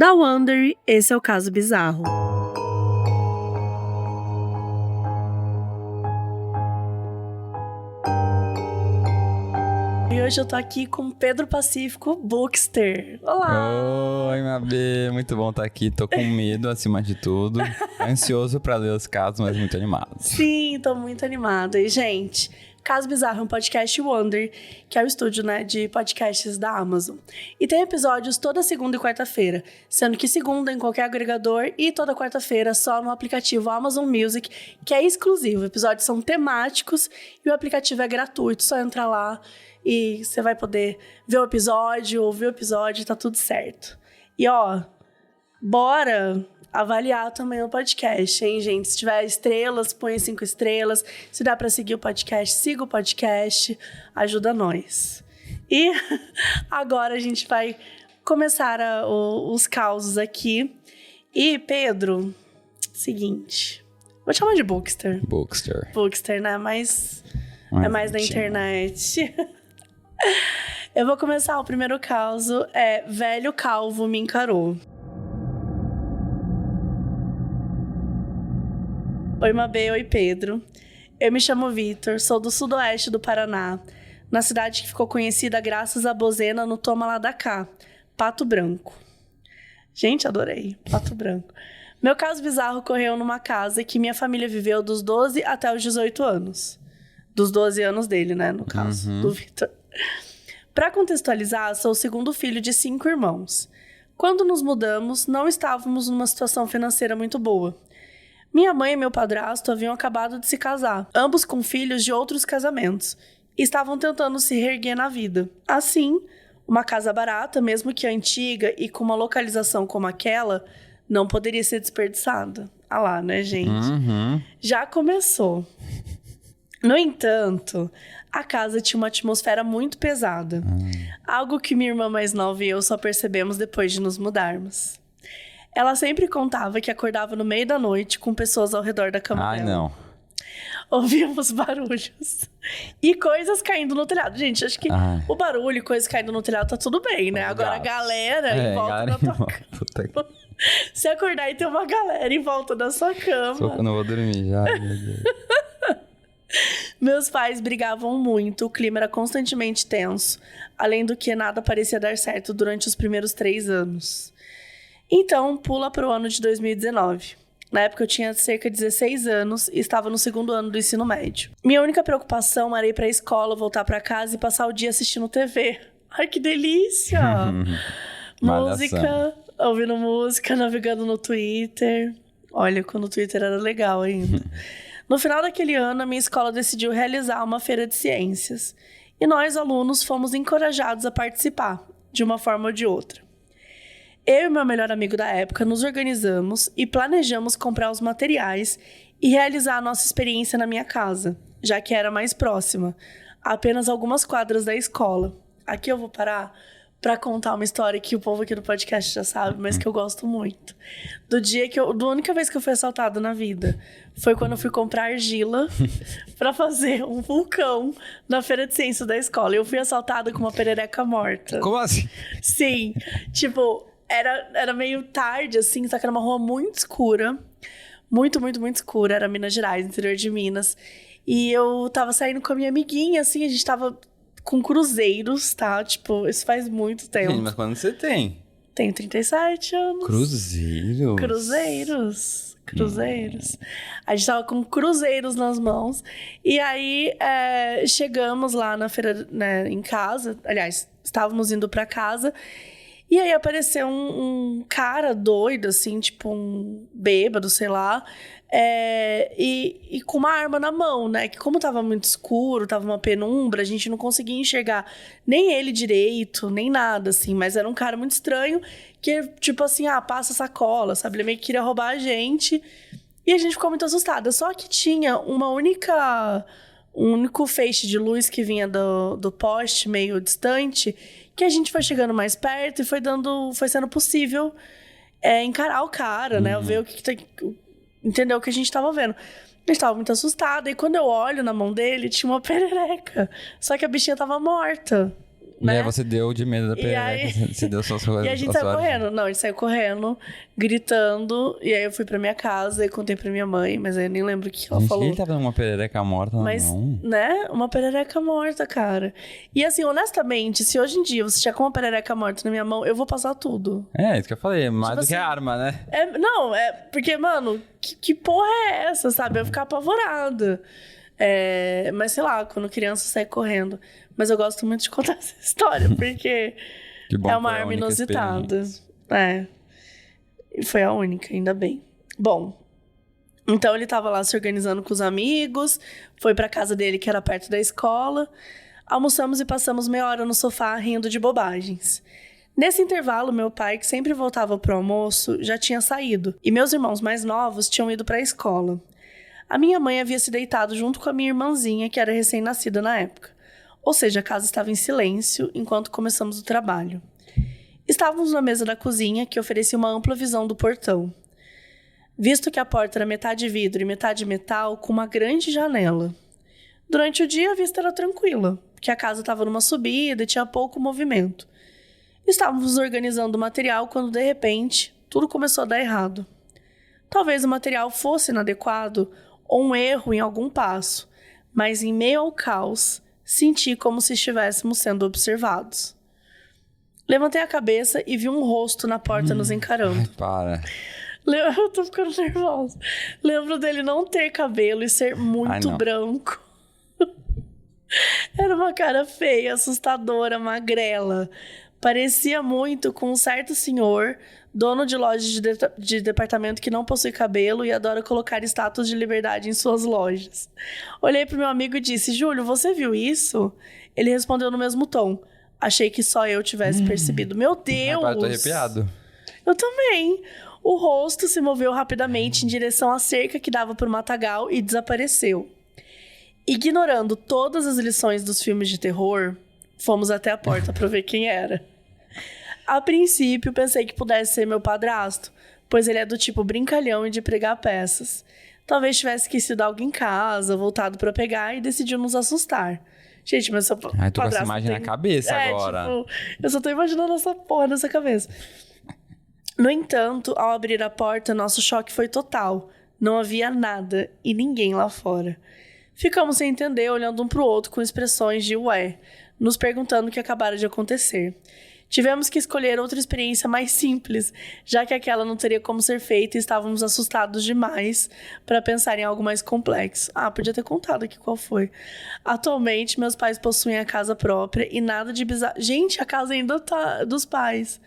Da Wonder, esse é o Caso Bizarro. E hoje eu tô aqui com Pedro Pacífico Bookster. Olá! Oi, Mabê. Muito bom estar aqui. Tô com medo, acima de tudo. Ansioso pra ler os casos, mas muito animado. Sim, tô muito animada. E, gente, Caso Bizarro é um podcast Wonder, que é o estúdio, de podcasts da Amazon. E tem episódios toda segunda e quarta-feira, sendo que segunda em qualquer agregador e toda quarta-feira só no aplicativo Amazon Music, que é exclusivo. Episódios são temáticos e o aplicativo é gratuito, só entrar lá e você vai poder ver o episódio, ouvir o episódio, tá tudo certo. E, bora avaliar também o podcast, hein, gente? Se tiver estrelas, põe 5 estrelas. Se dá pra seguir o podcast, siga o podcast. Ajuda nós. E agora a gente vai começar os causos aqui. E, Pedro, seguinte. Vou te chamar de Bookster. Bookster, né? Mas é mais da internet. Eu vou começar o primeiro caso. Velho calvo me encarou. Oi, Mabê. Oi, Pedro. Eu me chamo Vitor, sou do sudoeste do Paraná, na cidade que ficou conhecida graças à Bozena no Toma Lá da Cá, Pato Branco. Gente, adorei. Pato Branco. Meu caso bizarro ocorreu numa casa que minha família viveu dos 12 até os 18 anos. Dos 12 anos dele, né, no caso, do Vitor. Para contextualizar, sou o segundo filho de 5 irmãos. Quando nos mudamos, não estávamos numa situação financeira muito boa. Minha mãe e meu padrasto haviam acabado de se casar, ambos com filhos de outros casamentos, e estavam tentando se reerguer na vida. Assim, uma casa barata, mesmo que antiga e com uma localização como aquela, não poderia ser desperdiçada. Ah lá, né, gente? Já começou. No entanto, a casa tinha uma atmosfera muito pesada. Algo que minha irmã mais nova e eu só percebemos depois de nos mudarmos. Ela sempre contava que acordava no meio da noite com pessoas ao redor da cama dela. Não. Ouvíamos barulhos e coisas caindo no telhado. Gente, acho que o barulho e coisas caindo no telhado tá tudo bem, né? Agora a galera em volta da tua cama. Se acordar e ter uma galera em volta da sua cama. Só que eu não vou dormir já. Meus pais brigavam muito, o clima era constantemente tenso. Além do que nada parecia dar certo durante os primeiros 3 anos. Então, pula para o ano de 2019. Na época eu tinha cerca de 16 anos e estava no 2º ano do ensino médio. Minha única preocupação era ir para a escola, voltar para casa e passar o dia assistindo TV. Ai, que delícia! Música, ouvindo música, navegando no Twitter. Olha, quando o Twitter era legal ainda. No final daquele ano, a minha escola decidiu realizar uma feira de ciências. E nós, alunos, fomos encorajados a participar, de uma forma ou de outra. Eu e meu melhor amigo da época nos organizamos e planejamos comprar os materiais e realizar a nossa experiência na minha casa, já que era mais próxima, a apenas algumas quadras da escola. Aqui eu vou parar para contar uma história que o povo aqui do podcast já sabe, mas que eu gosto muito. Da única vez que eu fui assaltada na vida foi quando eu fui comprar argila para fazer um vulcão na feira de ciências da escola. Eu fui assaltada com uma perereca morta. Como assim? Sim, Era meio tarde, assim, só que era uma rua muito escura. Muito, muito, muito escura. Era Minas Gerais, interior de Minas. E eu tava saindo com a minha amiguinha, assim, a gente tava com cruzeiros, tá? Isso faz muito tempo. Gente, mas quando você tem? Tenho 37 anos. Cruzeiros? Cruzeiros. A gente tava com cruzeiros nas mãos. E aí, chegamos lá na feira, né, em casa. Aliás, estávamos indo pra casa. E aí apareceu um cara doido, assim, um bêbado, sei lá, e com uma arma na mão, né? Que como tava muito escuro, tava uma penumbra, a gente não conseguia enxergar nem ele direito, nem nada, assim. Mas era um cara muito estranho, que, passa sacola, sabe? Ele meio que queria roubar a gente. E a gente ficou muito assustada. Só que tinha um único feixe de luz que vinha do poste, meio distante, que a gente foi chegando mais perto e foi sendo possível encarar o cara, né? Ver o que entender o que a gente tava vendo. A gente tava muito assustada. E quando eu olho na mão dele, tinha uma perereca. Só que a bichinha tava morta. E aí você deu de medo da perereca, você deu suas coisas. E a gente saiu correndo. Não, a gente saiu correndo, gritando. E aí eu fui pra minha casa e contei pra minha mãe, mas aí eu nem lembro o que ela falou. Ele tava numa perereca morta na mão. Né? Uma perereca morta, cara. E assim, honestamente, se hoje em dia você tiver com uma perereca morta na minha mão, eu vou passar tudo. Isso que eu falei, mais do que arma, né? Não, porque, mano, que porra é essa, sabe? Eu ia ficar apavorada. Mas sei lá, quando criança eu saí correndo. Mas eu gosto muito de contar essa história, porque é uma arma inusitada. E foi a única, ainda bem. Bom, então ele tava lá se organizando com os amigos, foi pra casa dele, que era perto da escola. Almoçamos e passamos meia hora no sofá rindo de bobagens. Nesse intervalo, meu pai, que sempre voltava pro almoço, já tinha saído. E meus irmãos mais novos tinham ido pra escola. A minha mãe havia se deitado junto com a minha irmãzinha, que era recém-nascida na época. Ou seja, a casa estava em silêncio enquanto começamos o trabalho. Estávamos na mesa da cozinha, que oferecia uma ampla visão do portão. Visto que a porta era metade vidro e metade metal, com uma grande janela. Durante o dia, a vista era tranquila, porque a casa estava numa subida e tinha pouco movimento. Estávamos organizando o material quando, de repente, tudo começou a dar errado. Talvez o material fosse inadequado ou um erro em algum passo, mas em meio ao caos, senti como se estivéssemos sendo observados. Levantei a cabeça e vi um rosto na porta nos encarando. Ai, para. Eu tô ficando nervosa. Lembro dele não ter cabelo e ser muito branco. Era uma cara feia, assustadora, magrela. Parecia muito com um certo senhor, dono de loja de departamento que não possui cabelo e adora colocar estátuas de liberdade em suas lojas. Olhei pro meu amigo e disse: Júlio, você viu isso? Ele respondeu no mesmo tom. Achei que só eu tivesse percebido. Meu Deus! Rapaz, eu tô arrepiado. Eu também. O rosto se moveu rapidamente em direção à cerca que dava pro matagal e desapareceu. Ignorando todas as lições dos filmes de terror, fomos até a porta para ver quem era. A princípio, pensei que pudesse ser meu padrasto, pois ele é do tipo brincalhão e de pregar peças. Talvez tivesse esquecido algo em casa, voltado para pegar e decidiu nos assustar. Gente, mas seu padrasto... Ai, tô com essa imagem na cabeça agora. Tipo, eu só tô imaginando essa porra nessa cabeça. No entanto, ao abrir a porta, nosso choque foi total. Não havia nada e ninguém lá fora. Ficamos sem entender, olhando um pro outro com expressões de ué, nos perguntando o que acabara de acontecer. Tivemos que escolher outra experiência mais simples, já que aquela não teria como ser feita e estávamos assustados demais para pensar em algo mais complexo. Podia ter contado aqui qual foi. Atualmente, meus pais possuem a casa própria e nada de bizarro... Gente, a casa ainda tá dos pais.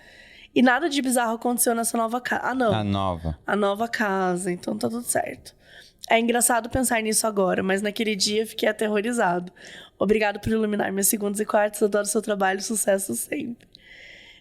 E nada de bizarro aconteceu nessa nova casa. Não. A nova casa, então tá tudo certo. É engraçado pensar nisso agora, mas naquele dia fiquei aterrorizado. Obrigado por iluminar meus segundos e quartos. Adoro seu trabalho. Sucesso sempre.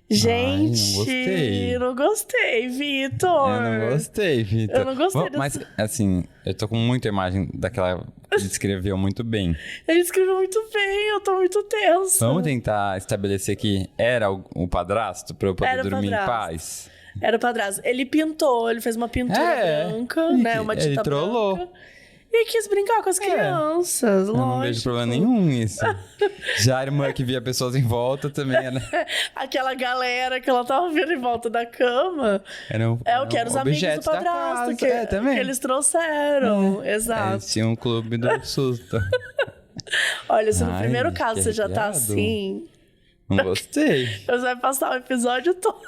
Gente, não gostei, Vitor. Eu não gostei, Vitor. Eu não gostei dessa... Mas, assim, eu tô com muita imagem daquela... Ele escreveu muito bem. Ele escreveu muito bem, eu tô muito tensa. Vamos tentar estabelecer que era o padrasto pra eu poder dormir em paz? Era o padrasto. Ele pintou, ele fez uma pintura branca, né? Uma tinta trollou. branca. E quis brincar com as crianças, lógico. Eu não vejo problema nenhum nisso. Já a irmã que via pessoas em volta também, né? Aquela galera que ela tava vendo em volta da cama. Eram os amigos do padrasto que eles trouxeram. Exato. Eles tinham um clube do susto. Olha, se no primeiro caso você já tá assim... Não gostei. Você vai passar o episódio todo.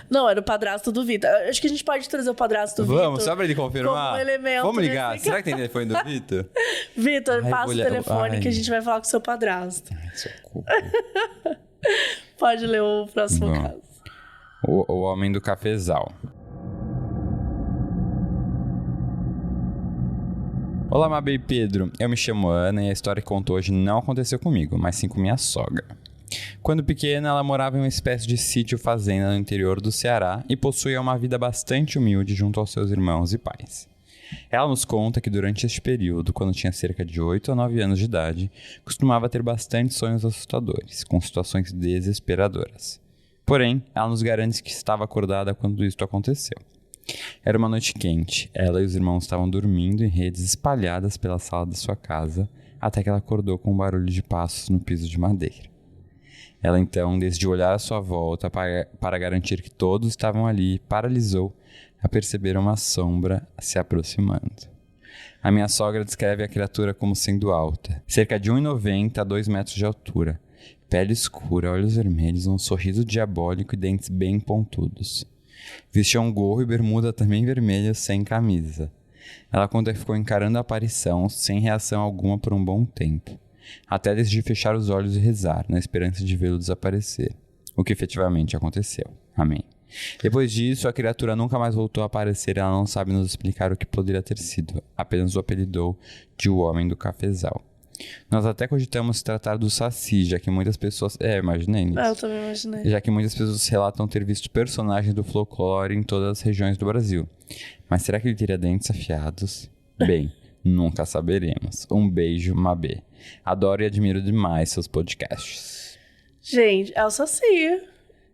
Não, era o padrasto do Vitor. Acho que a gente pode trazer o padrasto do Vitor. Vamos, só pra ele confirmar. Como elemento. Vamos ligar. Será que tem telefone do Vitor? Vitor, passa o telefone que a gente vai falar com o seu padrasto. Pode ler o próximo caso. O Homem do Cafezal. Olá, Mabê e Pedro. Eu me chamo Ana e a história que contou hoje não aconteceu comigo, mas sim com minha sogra. Quando pequena, ela morava em uma espécie de sítio-fazenda no interior do Ceará e possuía uma vida bastante humilde junto aos seus irmãos e pais. Ela nos conta que durante este período, quando tinha cerca de 8 a 9 anos de idade, costumava ter bastante sonhos assustadores, com situações desesperadoras. Porém, ela nos garante que estava acordada quando isto aconteceu. Era uma noite quente, ela e os irmãos estavam dormindo em redes espalhadas pela sala de sua casa, até que ela acordou com um barulho de passos no piso de madeira. Ela então decidiu olhar à sua volta para garantir que todos estavam ali e paralisou a perceber uma sombra se aproximando. A minha sogra descreve a criatura como sendo alta, cerca de 1,90 a 2 metros de altura, pele escura, olhos vermelhos, um sorriso diabólico e dentes bem pontudos. Vestia um gorro e bermuda também vermelha, sem camisa. Ela conta que ficou encarando a aparição, sem reação alguma por um bom tempo, até decidir fechar os olhos e rezar, na esperança de vê-lo desaparecer. O que efetivamente aconteceu. Amém. Depois disso, a criatura nunca mais voltou a aparecer e ela não sabe nos explicar o que poderia ter sido, apenas o apelidou de o Homem do Cafezal. Nós até cogitamos se tratar do Saci, já que muitas pessoas... imaginei isso. Eu também imaginei. Já que muitas pessoas relatam ter visto personagens do folclore em todas as regiões do Brasil. Mas será que ele teria dentes afiados? Bem, nunca saberemos. Um beijo, Mabê. Adoro e admiro demais seus podcasts. Gente, é o Saci.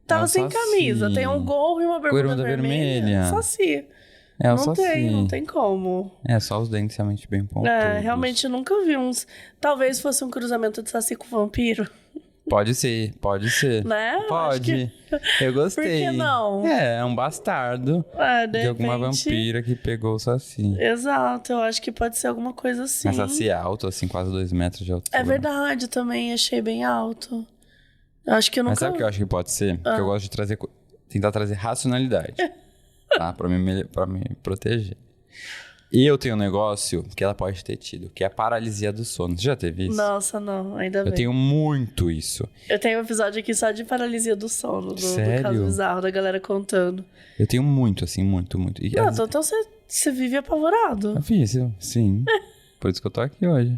Tava sem Saci. camisa, tem um gorro e uma bermuda vermelha. Saci. É o Não Saci. não tem como. É, só os dentes realmente bem pontudos. Realmente eu nunca vi uns... Talvez fosse um cruzamento de Saci com vampiro. Pode ser. Né? Pode. Eu gostei. Por que não? É um bastardo de alguma vampira que pegou o Saci. Exato, eu acho que pode ser alguma coisa assim. Mas Saci é alto, assim, quase 2 metros de altura. É verdade, também achei bem alto. Eu acho que eu nunca... Mas sabe o que eu acho que pode ser? Porque eu gosto de tentar trazer racionalidade. Tá? Pra me proteger. E eu tenho um negócio que ela pode ter tido, que é a paralisia do sono. Você já teve isso? Nossa, não, ainda bem. Eu tenho muito isso. Eu tenho um episódio aqui só de paralisia do sono, do caso bizarro, da galera contando. Eu tenho muito, assim, muito. E Então você vive apavorado. Eu fiz isso, sim. Por isso que eu tô aqui hoje.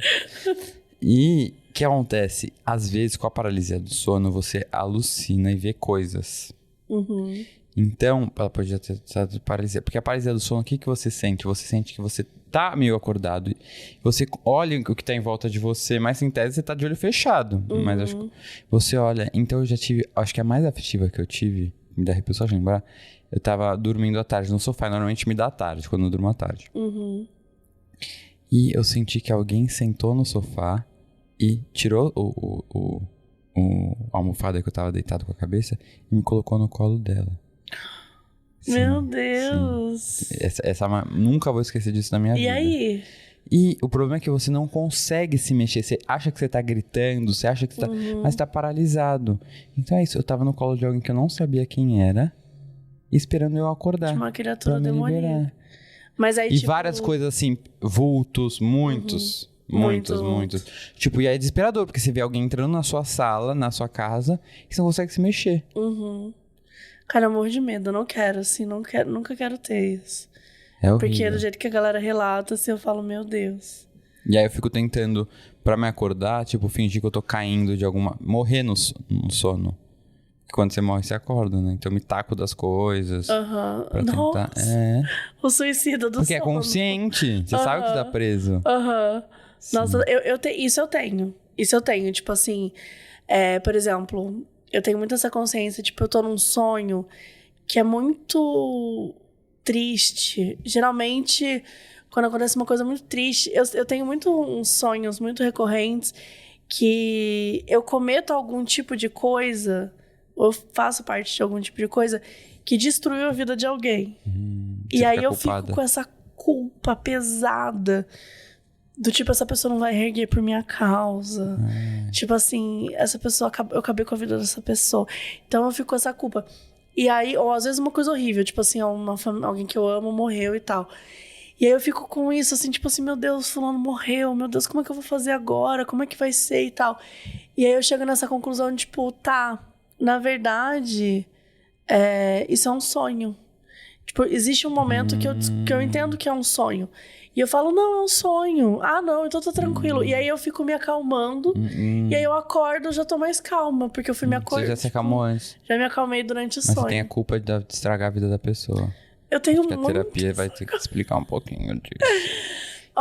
E o que acontece? Às vezes, com a paralisia do sono, você alucina e vê coisas. Uhum. Então, ela podia ter estado paralisia. Porque a paralisia do sono, o que você sente? Você sente que você tá meio acordado. Você olha o que tá em volta de você, mas em tese você tá de olho fechado. Uhum. Mas acho que você olha... Então, eu já tive... Acho que a mais afetiva que eu tive, me dá arrepio só de lembrar, eu tava dormindo à tarde no sofá. Normalmente me dá à tarde, quando eu durmo à tarde. Uhum. E eu senti que alguém sentou no sofá e tirou a almofada que eu tava deitado com a cabeça e me colocou no colo dela. Sim, Meu Deus! Sim. Nunca vou esquecer disso na minha vida. E aí? E o problema é que você não consegue se mexer. Você acha que você tá gritando, você acha que você tá... Mas tá paralisado. Então é isso, eu tava no colo de alguém que eu não sabia quem era, esperando eu acordar. De uma criatura pra me liberar. demoníaca. Mas aí, E várias coisas assim, vultos, muitos. Tipo, e é desesperador, porque você vê alguém entrando na sua sala, na sua casa, e você não consegue se mexer. Uhum. Cara, eu morro de medo, eu não quero, assim, nunca quero ter isso. É horrível. Porque do jeito que a galera relata, assim, eu falo, meu Deus. E aí eu fico tentando, pra me acordar, tipo, fingir que eu tô caindo de alguma... Morrer no sono. Porque quando você morre, você acorda, né? Então eu me taco das coisas. Aham. Pra tentar... Nossa. O suicida do Porque sono. é consciente. Você sabe que tá preso. Aham. Nossa, isso eu tenho. Isso eu tenho. Tipo assim, por exemplo, eu tenho muito essa consciência. Tipo, eu tô num sonho que é muito triste. Geralmente, quando acontece uma coisa muito triste, eu tenho uns sonhos muito recorrentes que eu cometo algum tipo de coisa, ou eu faço parte de algum tipo de coisa que destruiu a vida de alguém. E aí eu fico com essa culpa pesada. Do tipo, essa pessoa não vai reerguer por minha causa. Tipo assim, essa pessoa... Eu acabei com a vida dessa pessoa. Então eu fico com essa culpa. E aí, ou às vezes uma coisa horrível. Tipo assim, alguém que eu amo morreu e tal. E aí eu fico com isso, assim, tipo assim... Meu Deus, fulano morreu. Meu Deus, como é que eu vou fazer agora? Como é que vai ser e tal? E aí eu chego nessa conclusão, tipo... Tá, na verdade... isso é um sonho. Tipo, existe um momento que eu entendo que é um sonho. E eu falo, não, é um sonho. Ah, não, então tô tranquilo. E aí eu fico me acalmando. E aí eu acordo, já tô mais calma. Porque eu fui me acordar. Você já se acalmou antes. Já me acalmei durante o sonho. sonho. Mas você tem a culpa de estragar a vida da pessoa. Eu tenho muito. A terapia vai ter que explicar um pouquinho disso.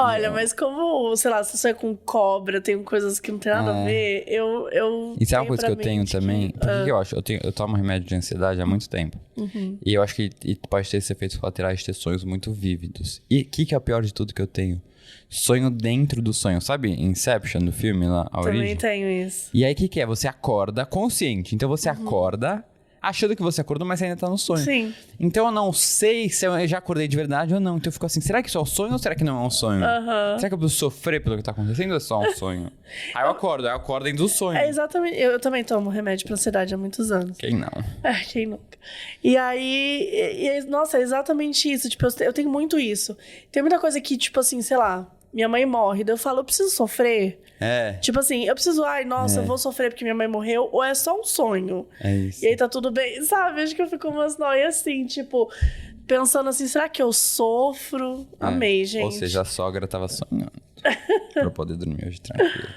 Olha, mas como, sei lá, se você é com cobra, tem coisas que não tem nada a ver, eu E sabe uma coisa que eu pra tenho mente também? que- Por que eu acho? Eu tomo remédio de ansiedade há muito tempo. E eu acho que pode ter esses efeitos colaterais de ter sonhos muito vívidos. E o que é o pior de tudo que eu tenho? Sonho dentro do sonho. Sabe Inception, do filme lá, A Também Origem? tenho isso. E aí o que é? Você acorda consciente. Então você acorda achando que você acordou, mas você ainda tá no sonho. Sim. Então eu não sei se eu já acordei de verdade ou não. Então eu fico assim, será que isso é um sonho ou será que não é um sonho? Será que eu preciso sofrer pelo que tá acontecendo ou é só um sonho? Aí eu acordo dentro do sonho. É exatamente. Eu também tomo remédio pra ansiedade há muitos anos. Quem não? Quem nunca? E aí, nossa, é exatamente isso. Tipo, eu tenho muito isso. Tem muita coisa que, tipo assim, sei lá, minha mãe morre, daí eu falo, eu preciso sofrer. Tipo assim, eu preciso, eu vou sofrer porque minha mãe morreu, ou é só um sonho? É isso. E aí tá tudo bem, sabe? Acho que eu fico umas noias assim, tipo, pensando assim, será que eu sofro? Amei, gente. Ou seja, a sogra tava sonhando. Pra eu poder dormir hoje tranquilo.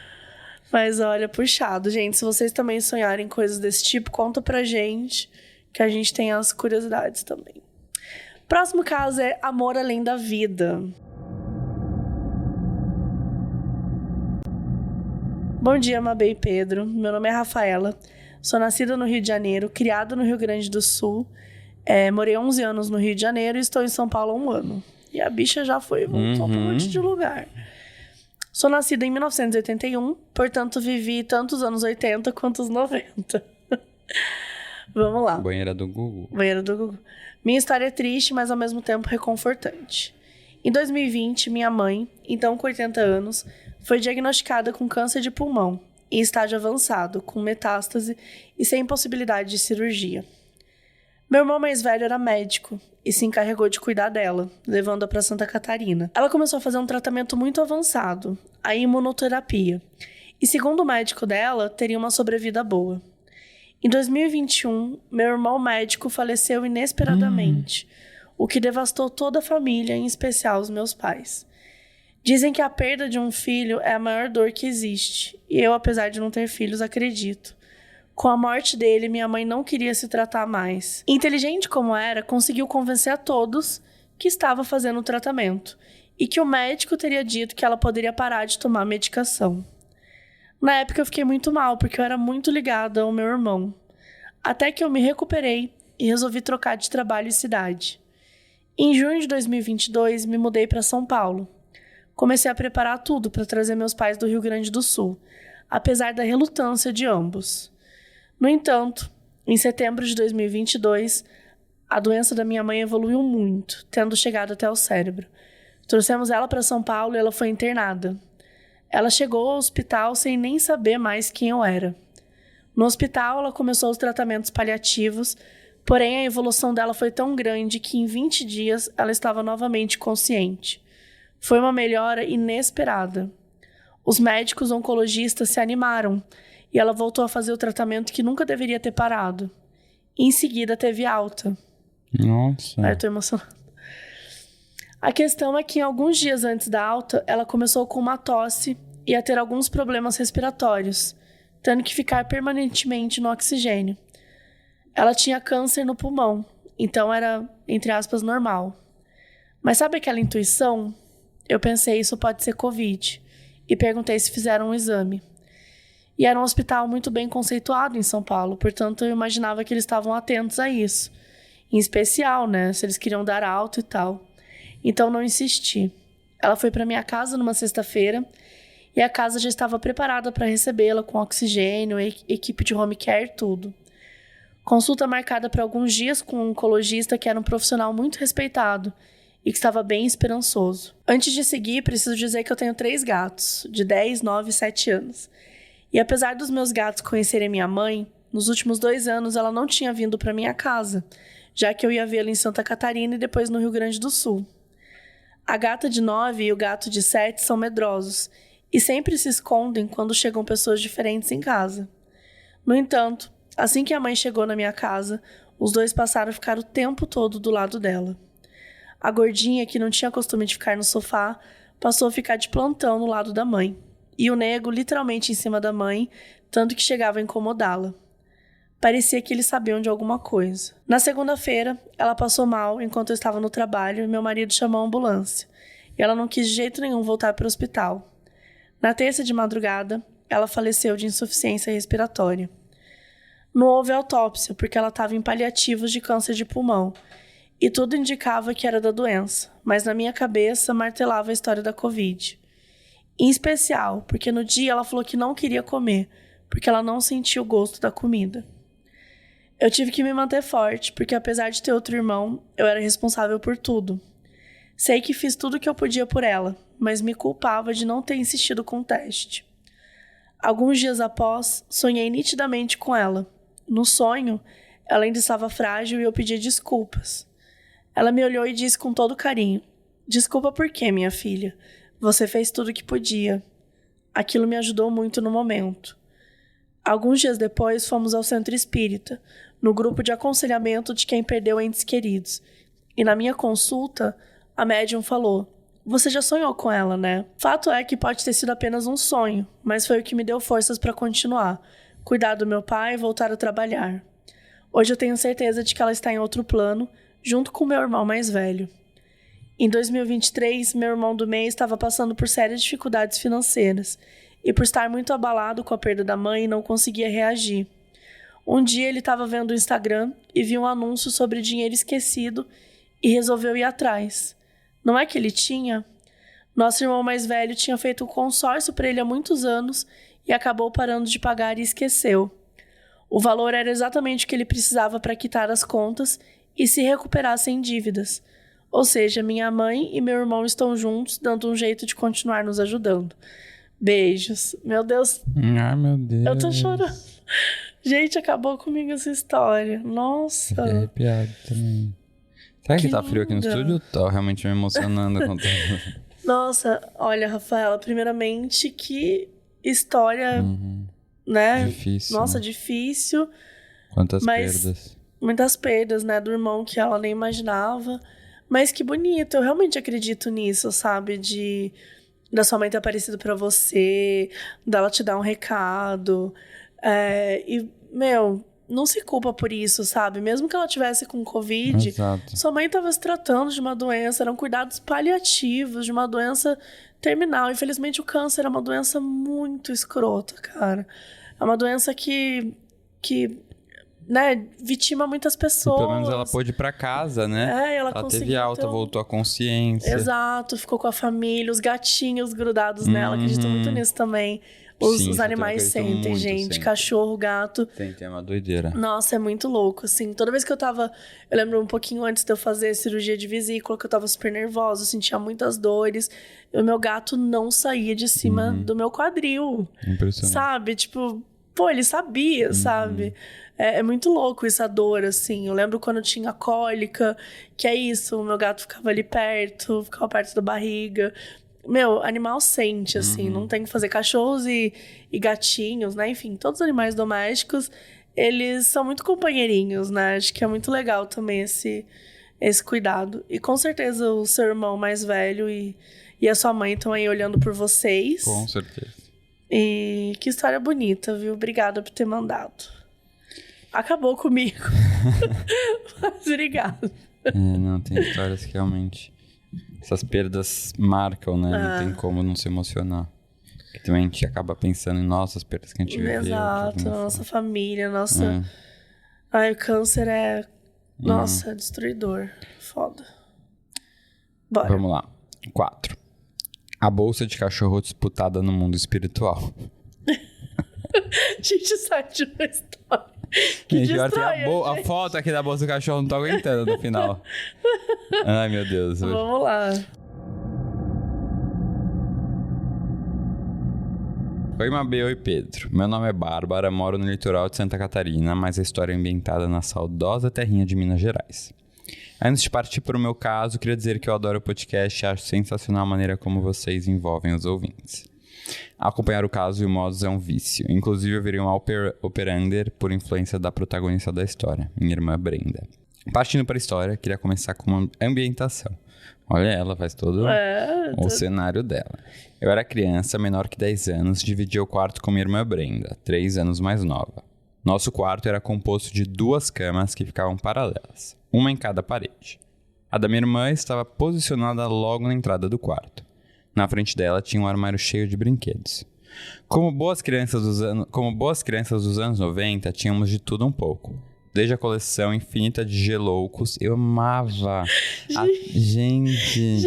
Mas olha, puxado, gente. Se vocês também sonharem coisas desse tipo, conta pra gente, que a gente tem as curiosidades também. Próximo caso é Amor Além da Vida. Bom dia, Mabê e Pedro. Meu nome é Rafaela. Sou nascida no Rio de Janeiro, criada no Rio Grande do Sul. Morei 11 anos no Rio de Janeiro e estou em São Paulo há 1 ano. E a bicha já foi e voltou pra um monte de lugar. Sou nascida em 1981, portanto vivi tanto os anos 80 quanto os 90. Vamos lá. Banheira do Google. Banheiro do Google. Minha história é triste, mas ao mesmo tempo reconfortante. Em 2020, minha mãe, então com 80 anos, foi diagnosticada com câncer de pulmão, em estágio avançado, com metástase e sem possibilidade de cirurgia. Meu irmão mais velho era médico e se encarregou de cuidar dela, levando-a para Santa Catarina. Ela começou a fazer um tratamento muito avançado, a imunoterapia, e segundo o médico dela, teria uma sobrevida boa. Em 2021, meu irmão médico faleceu inesperadamente, o que devastou toda a família, em especial os meus pais. Dizem que a perda de um filho é a maior dor que existe, e eu, apesar de não ter filhos, acredito. Com a morte dele, minha mãe não queria se tratar mais. Inteligente como era, conseguiu convencer a todos que estava fazendo o tratamento e que o médico teria dito que ela poderia parar de tomar medicação. Na época eu fiquei muito mal, porque eu era muito ligada ao meu irmão. Até que eu me recuperei e resolvi trocar de trabalho e cidade. Em junho de 2022, me mudei para São Paulo. Comecei a preparar tudo para trazer meus pais do Rio Grande do Sul, apesar da relutância de ambos. No entanto, em setembro de 2022, a doença da minha mãe evoluiu muito, tendo chegado até o cérebro. Trouxemos ela para São Paulo e ela foi internada. Ela chegou ao hospital sem nem saber mais quem eu era. No hospital, ela começou os tratamentos paliativos, porém a evolução dela foi tão grande que em 20 dias ela estava novamente consciente. Foi uma melhora inesperada. Os médicos oncologistas se animaram e ela voltou a fazer o tratamento que nunca deveria ter parado. Em seguida, teve alta. Nossa. Ai, eu tô emocionada. A questão é que, alguns dias antes da alta, ela começou com uma tosse e a ter alguns problemas respiratórios, tendo que ficar permanentemente no oxigênio. Ela tinha câncer no pulmão, então era, entre aspas, normal. Mas sabe aquela intuição? Eu pensei, isso pode ser Covid, e perguntei se fizeram um exame. E era um hospital muito bem conceituado em São Paulo, portanto eu imaginava que eles estavam atentos a isso. Em especial, né, se eles queriam dar alta e tal. Então não insisti. Ela foi para minha casa numa sexta-feira e a casa já estava preparada para recebê-la com oxigênio, equipe de home care, tudo. Consulta marcada para alguns dias com um oncologista que era um profissional muito respeitado e que estava bem esperançoso. Antes de seguir, preciso dizer que eu tenho 3 gatos, de 10, 9 e 7 anos. E apesar dos meus gatos conhecerem minha mãe, nos últimos 2 anos ela não tinha vindo para minha casa, já que eu ia vê-la em Santa Catarina e depois no Rio Grande do Sul. A gata de 9 e o gato de 7 são medrosos e sempre se escondem quando chegam pessoas diferentes em casa. No entanto, assim que a mãe chegou na minha casa, os 2 passaram a ficar o tempo todo do lado dela. A gordinha, que não tinha costume de ficar no sofá, passou a ficar de plantão no lado da mãe. E o nego literalmente em cima da mãe, tanto que chegava a incomodá-la. Parecia que eles sabiam de alguma coisa. Na segunda-feira, ela passou mal enquanto eu estava no trabalho e meu marido chamou a ambulância. e ela não quis de jeito nenhum voltar para o hospital. Na terça de madrugada, ela faleceu de insuficiência respiratória. Não houve autópsia porque ela estava em paliativos de câncer de pulmão, e tudo indicava que era da doença, mas na minha cabeça martelava a história da Covid. Em especial, porque no dia ela falou que não queria comer, porque ela não sentia o gosto da comida. Eu tive que me manter forte, porque apesar de ter outro irmão, eu era responsável por tudo. Sei que fiz tudo o que eu podia por ela, mas me culpava de não ter insistido com o teste. Alguns dias após, sonhei nitidamente com ela. No sonho, ela ainda estava frágil e eu pedi desculpas. Ela me olhou e disse com todo carinho: "Desculpa por quê, minha filha? Você fez tudo o que podia." Aquilo me ajudou muito no momento. Alguns dias depois, fomos ao centro espírita, no grupo de aconselhamento de quem perdeu entes queridos. E na minha consulta, a médium falou: "Você já sonhou com ela, né?" Fato é que pode ter sido apenas um sonho, mas foi o que me deu forças para continuar, cuidar do meu pai e voltar a trabalhar. Hoje eu tenho certeza de que ela está em outro plano, junto com meu irmão mais velho. Em 2023, meu irmão do meio estava passando por sérias dificuldades financeiras e por estar muito abalado com a perda da mãe, não conseguia reagir. Um dia ele estava vendo o Instagram e viu um anúncio sobre dinheiro esquecido e resolveu ir atrás. Não é que ele tinha? Nosso irmão mais velho tinha feito um consórcio para ele há muitos anos e acabou parando de pagar e esqueceu. O valor era exatamente o que ele precisava para quitar as contas e se recuperar sem dívidas. Ou seja, minha mãe e meu irmão estão juntos, dando um jeito de continuar nos ajudando. Beijos. Meu Deus. Ai, meu Deus. Eu tô chorando. Gente, acabou comigo essa história. Nossa. Fiquei arrepiado também. Será que tá frio aqui no estúdio? Tô realmente me emocionando com tudo. Nossa, olha, Rafaela, primeiramente, que história, né? Difícil. Nossa, né? Difícil. Quantas mas perdas. Muitas perdas, né? Do irmão que ela nem imaginava. Mas que bonito, eu realmente acredito nisso, sabe? Da sua mãe ter aparecido pra você, dela te dar um recado. E, não se culpa por isso, sabe? Mesmo que ela tivesse com Covid, Exato. sua mãe estava se tratando de uma doença, eram cuidados paliativos de uma doença terminal. Infelizmente, o câncer é uma doença muito escrota, cara. É uma doença que né, vitima muitas pessoas. E pelo menos ela pôde ir pra casa, né? Ela teve alta, voltou à consciência. Exato, ficou com a família, os gatinhos grudados nela, acredito muito nisso também. Os animais sentem, muito, gente. Cachorro, gato. Tem uma doideira. Nossa, é muito louco, assim. Toda vez que eu lembro um pouquinho antes de eu fazer cirurgia de vesícula, que eu tava super nervosa, eu sentia muitas dores. E o meu gato não saía de cima do meu quadril. Impressionante. Sabe? Tipo, ele sabia, sabe? É muito louco essa dor, assim. Eu lembro quando eu tinha cólica, que é isso, o meu gato ficava ali perto, ficava perto da barriga. Animal sente, assim, não tem que fazer. Cachorros e gatinhos, né? Enfim, todos os animais domésticos, eles são muito companheirinhos, né? Acho que é muito legal também esse cuidado. E com certeza o seu irmão mais velho e a sua mãe estão aí olhando por vocês. Com certeza. E que história bonita, viu? Obrigada por ter mandado. Acabou comigo. Mas obrigada. Não, tem histórias que realmente... Essas perdas marcam, né? Não tem como não se emocionar. Porque também a gente acaba pensando em nossas perdas que a gente viveu. Exato, nossa família, nossa... Ai, o câncer é... Nossa, é destruidor. Foda. Bora. Vamos lá. 4. A bolsa de cachorro disputada no mundo espiritual. A gente sai de uma história que destrói a foto aqui da bolsa do cachorro, não tô aguentando no final. Ai, meu Deus. Vamos lá. Oi, Mabê. Oi, Pedro. Meu nome é Bárbara, moro no litoral de Santa Catarina, mas a história é ambientada na saudosa terrinha de Minas Gerais. Antes de partir para o meu caso, queria dizer que eu adoro o podcast e acho sensacional a maneira como vocês envolvem os ouvintes. Acompanhar o caso e o modus é um vício. Inclusive, eu virei um operander por influência da protagonista da história, minha irmã Brenda. Partindo para a história, queria começar com uma ambientação. Olha, ela faz todo o cenário dela. Eu era criança, menor que 10 anos, dividia o quarto com minha irmã Brenda, 3 anos mais nova. Nosso quarto era composto de 2 camas que ficavam paralelas, uma em cada parede. A da minha irmã estava posicionada logo na entrada do quarto. Na frente dela tinha um armário cheio de brinquedos. Como boas crianças dos anos 90, tínhamos de tudo um pouco. Desde a coleção infinita de geloucos, eu amava. Gente,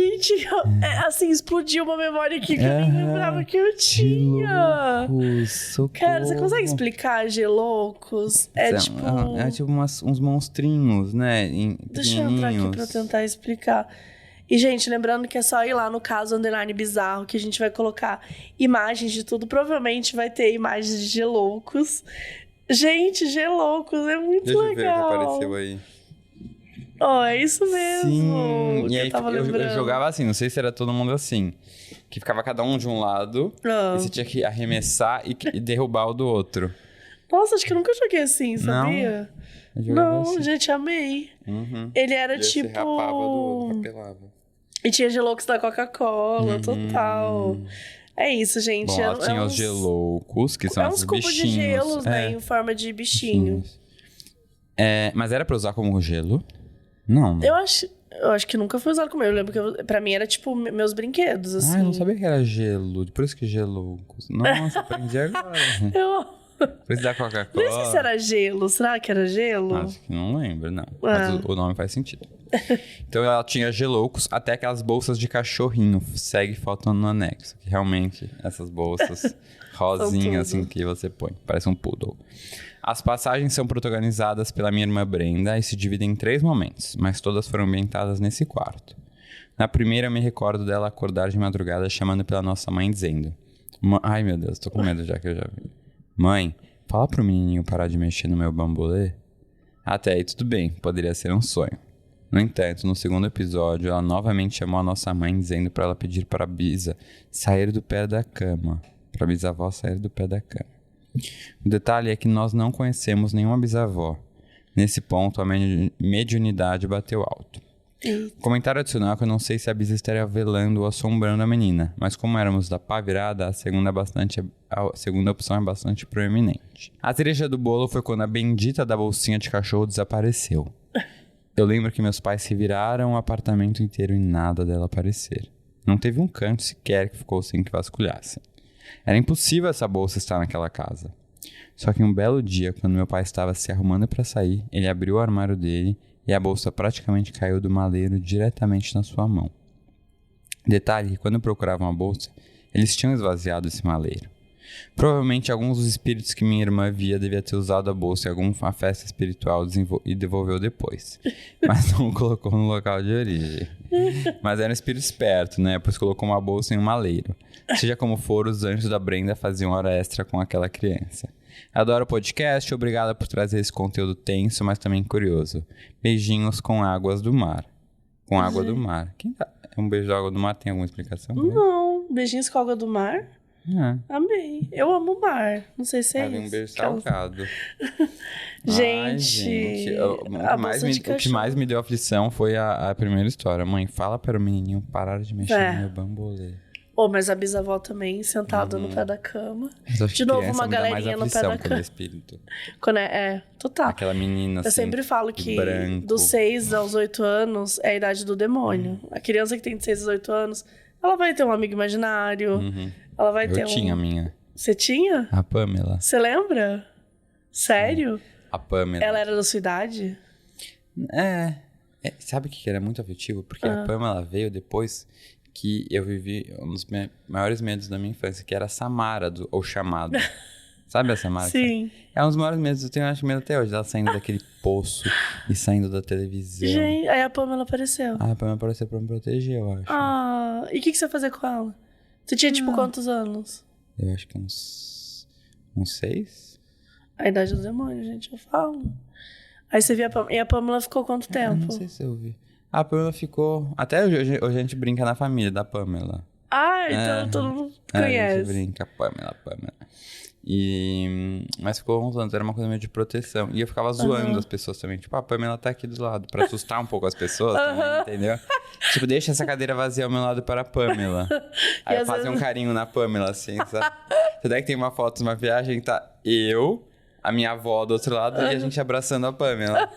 assim, explodiu uma memória aqui que eu nem lembrava que eu tinha. Geloucos, socorro. Cara, você consegue explicar geloucos? É tipo uns monstrinhos, né? Deixa eu entrar aqui pra tentar explicar. E, gente, lembrando que é só ir lá no caso Underline Bizarro, que a gente vai colocar imagens de tudo. Provavelmente vai ter imagens de geloucos. Gente, geloucos, é muito legal. Deixa eu ver o que apareceu aí. É isso mesmo. Sim, e aí eu jogava assim, não sei se era todo mundo assim. Que ficava cada um de um lado, e você tinha que arremessar e derrubar o do outro. Nossa, acho que eu nunca joguei assim, sabia? Não, assim. Gente, amei. Uhum. Ele era Você rapava do outro, rapelava. E tinha geloucos da Coca-Cola, total. É isso, gente. Bom, tinha os geloucos, que são esses bichinhos. É uns cubos de gelos, né? Em forma de bichinho. Mas era pra usar como gelo? Não. Eu acho que nunca foi usado como eu lembro que pra mim era tipo meus brinquedos, assim. Eu não sabia que era gelo. Por isso que geloucos. Nossa, aprendi agora. Por isso da Coca-Cola. Não sei se era gelo. Será que era gelo? Acho que não lembro, não. Mas o nome faz sentido. Então ela tinha geloucos, até aquelas bolsas de cachorrinho. Segue faltando no anexo. Que realmente, essas bolsas rosinhas assim que você põe. Parece um poodle. As passagens são protagonizadas pela minha irmã Brenda e se dividem em 3 momentos, mas todas foram ambientadas nesse quarto. Na primeira, eu me recordo dela acordar de madrugada chamando pela nossa mãe, dizendo: Ai, meu Deus, tô com medo já que eu já vi. Mãe, fala pro menininho parar de mexer no meu bambolê. Até aí tudo bem, poderia ser um sonho. No entanto, no segundo episódio, ela novamente chamou a nossa mãe, dizendo para ela pedir para a Bisa sair do pé da cama. Para a bisavó sair do pé da cama. O detalhe é que nós não conhecemos nenhuma bisavó. Nesse ponto, a mediunidade bateu alto. Comentário adicional é que eu não sei se a Bisa estaria velando ou assombrando a menina, mas como éramos da pá virada, a segunda opção é bastante proeminente. A cereja do bolo foi quando a bendita da bolsinha de cachorro desapareceu. Eu lembro que meus pais se viraram o apartamento inteiro e nada dela aparecer. Não teve um canto sequer que ficou sem que vasculhassem. Era impossível essa bolsa estar naquela casa. Só que um belo dia, quando meu pai estava se arrumando para sair, ele abriu o armário dele e a bolsa praticamente caiu do maleiro diretamente na sua mão. Detalhe que quando procuravam a bolsa, eles tinham esvaziado esse maleiro. Provavelmente alguns dos espíritos que minha irmã via devia ter usado a bolsa em alguma festa espiritual e devolveu depois. Mas não colocou no local de origem. Mas era um espírito esperto, né? Pois colocou uma bolsa em um maleiro. Seja como for, os anjos da Brenda faziam hora extra com aquela criança. Adoro o podcast, obrigada por trazer esse conteúdo tenso, mas também curioso. Beijinhos com águas do mar. Com água do mar. Um beijo de água do mar tem alguma explicação? Não, beijinhos com água do mar. Amei. Eu amo o mar. Não sei se é isso. Um beijo salgado. Gente, o que mais me deu aflição foi a primeira história. Mãe, fala para o menininho parar de mexer no meu bambolê. Mas a bisavó também, sentada no pé da cama. De novo, uma galerinha no pé da cama. Espírito. Total. Aquela menina assim, eu sempre falo que branco. Dos 6 aos 8 anos é a idade do demônio. A criança que tem de 6 aos 8 anos, ela vai ter um amigo imaginário. Ela vai ter tinha a minha. Você tinha? A Pamela. Você lembra? Sério? A Pamela. Ela era da sua idade? Sabe o que era muito afetivo? Porque a Pamela veio depois que eu vivi um dos maiores medos da minha infância, que era a Samara, ou chamado. Sabe a Samara? Sim. É um dos maiores medos, eu tenho medo até hoje, ela saindo daquele poço e saindo da televisão. Gente, aí a Pamela apareceu. A Pamela apareceu pra me proteger, eu acho. E o que você ia fazer com ela? Você tinha, quantos anos? Eu acho que uns 6. A idade do demônio, gente, eu falo. Aí você via a Pamela. E a Pamela ficou quanto tempo? Não sei se eu vi. A Pamela ficou... Até hoje a gente brinca na família da Pamela. Então todo mundo conhece. A gente brinca, Pamela. Mas ficou uns anos, era uma coisa meio de proteção. E eu ficava zoando as pessoas também. Tipo, a Pamela tá aqui do lado. Pra assustar um pouco as pessoas também, entendeu? Tipo, deixa essa cadeira vazia ao meu lado para a Pamela. Aí eu fazia um carinho na Pamela, assim, sabe? Até que tem uma foto de uma viagem, tá eu, a minha avó do outro lado e a gente abraçando a Pamela.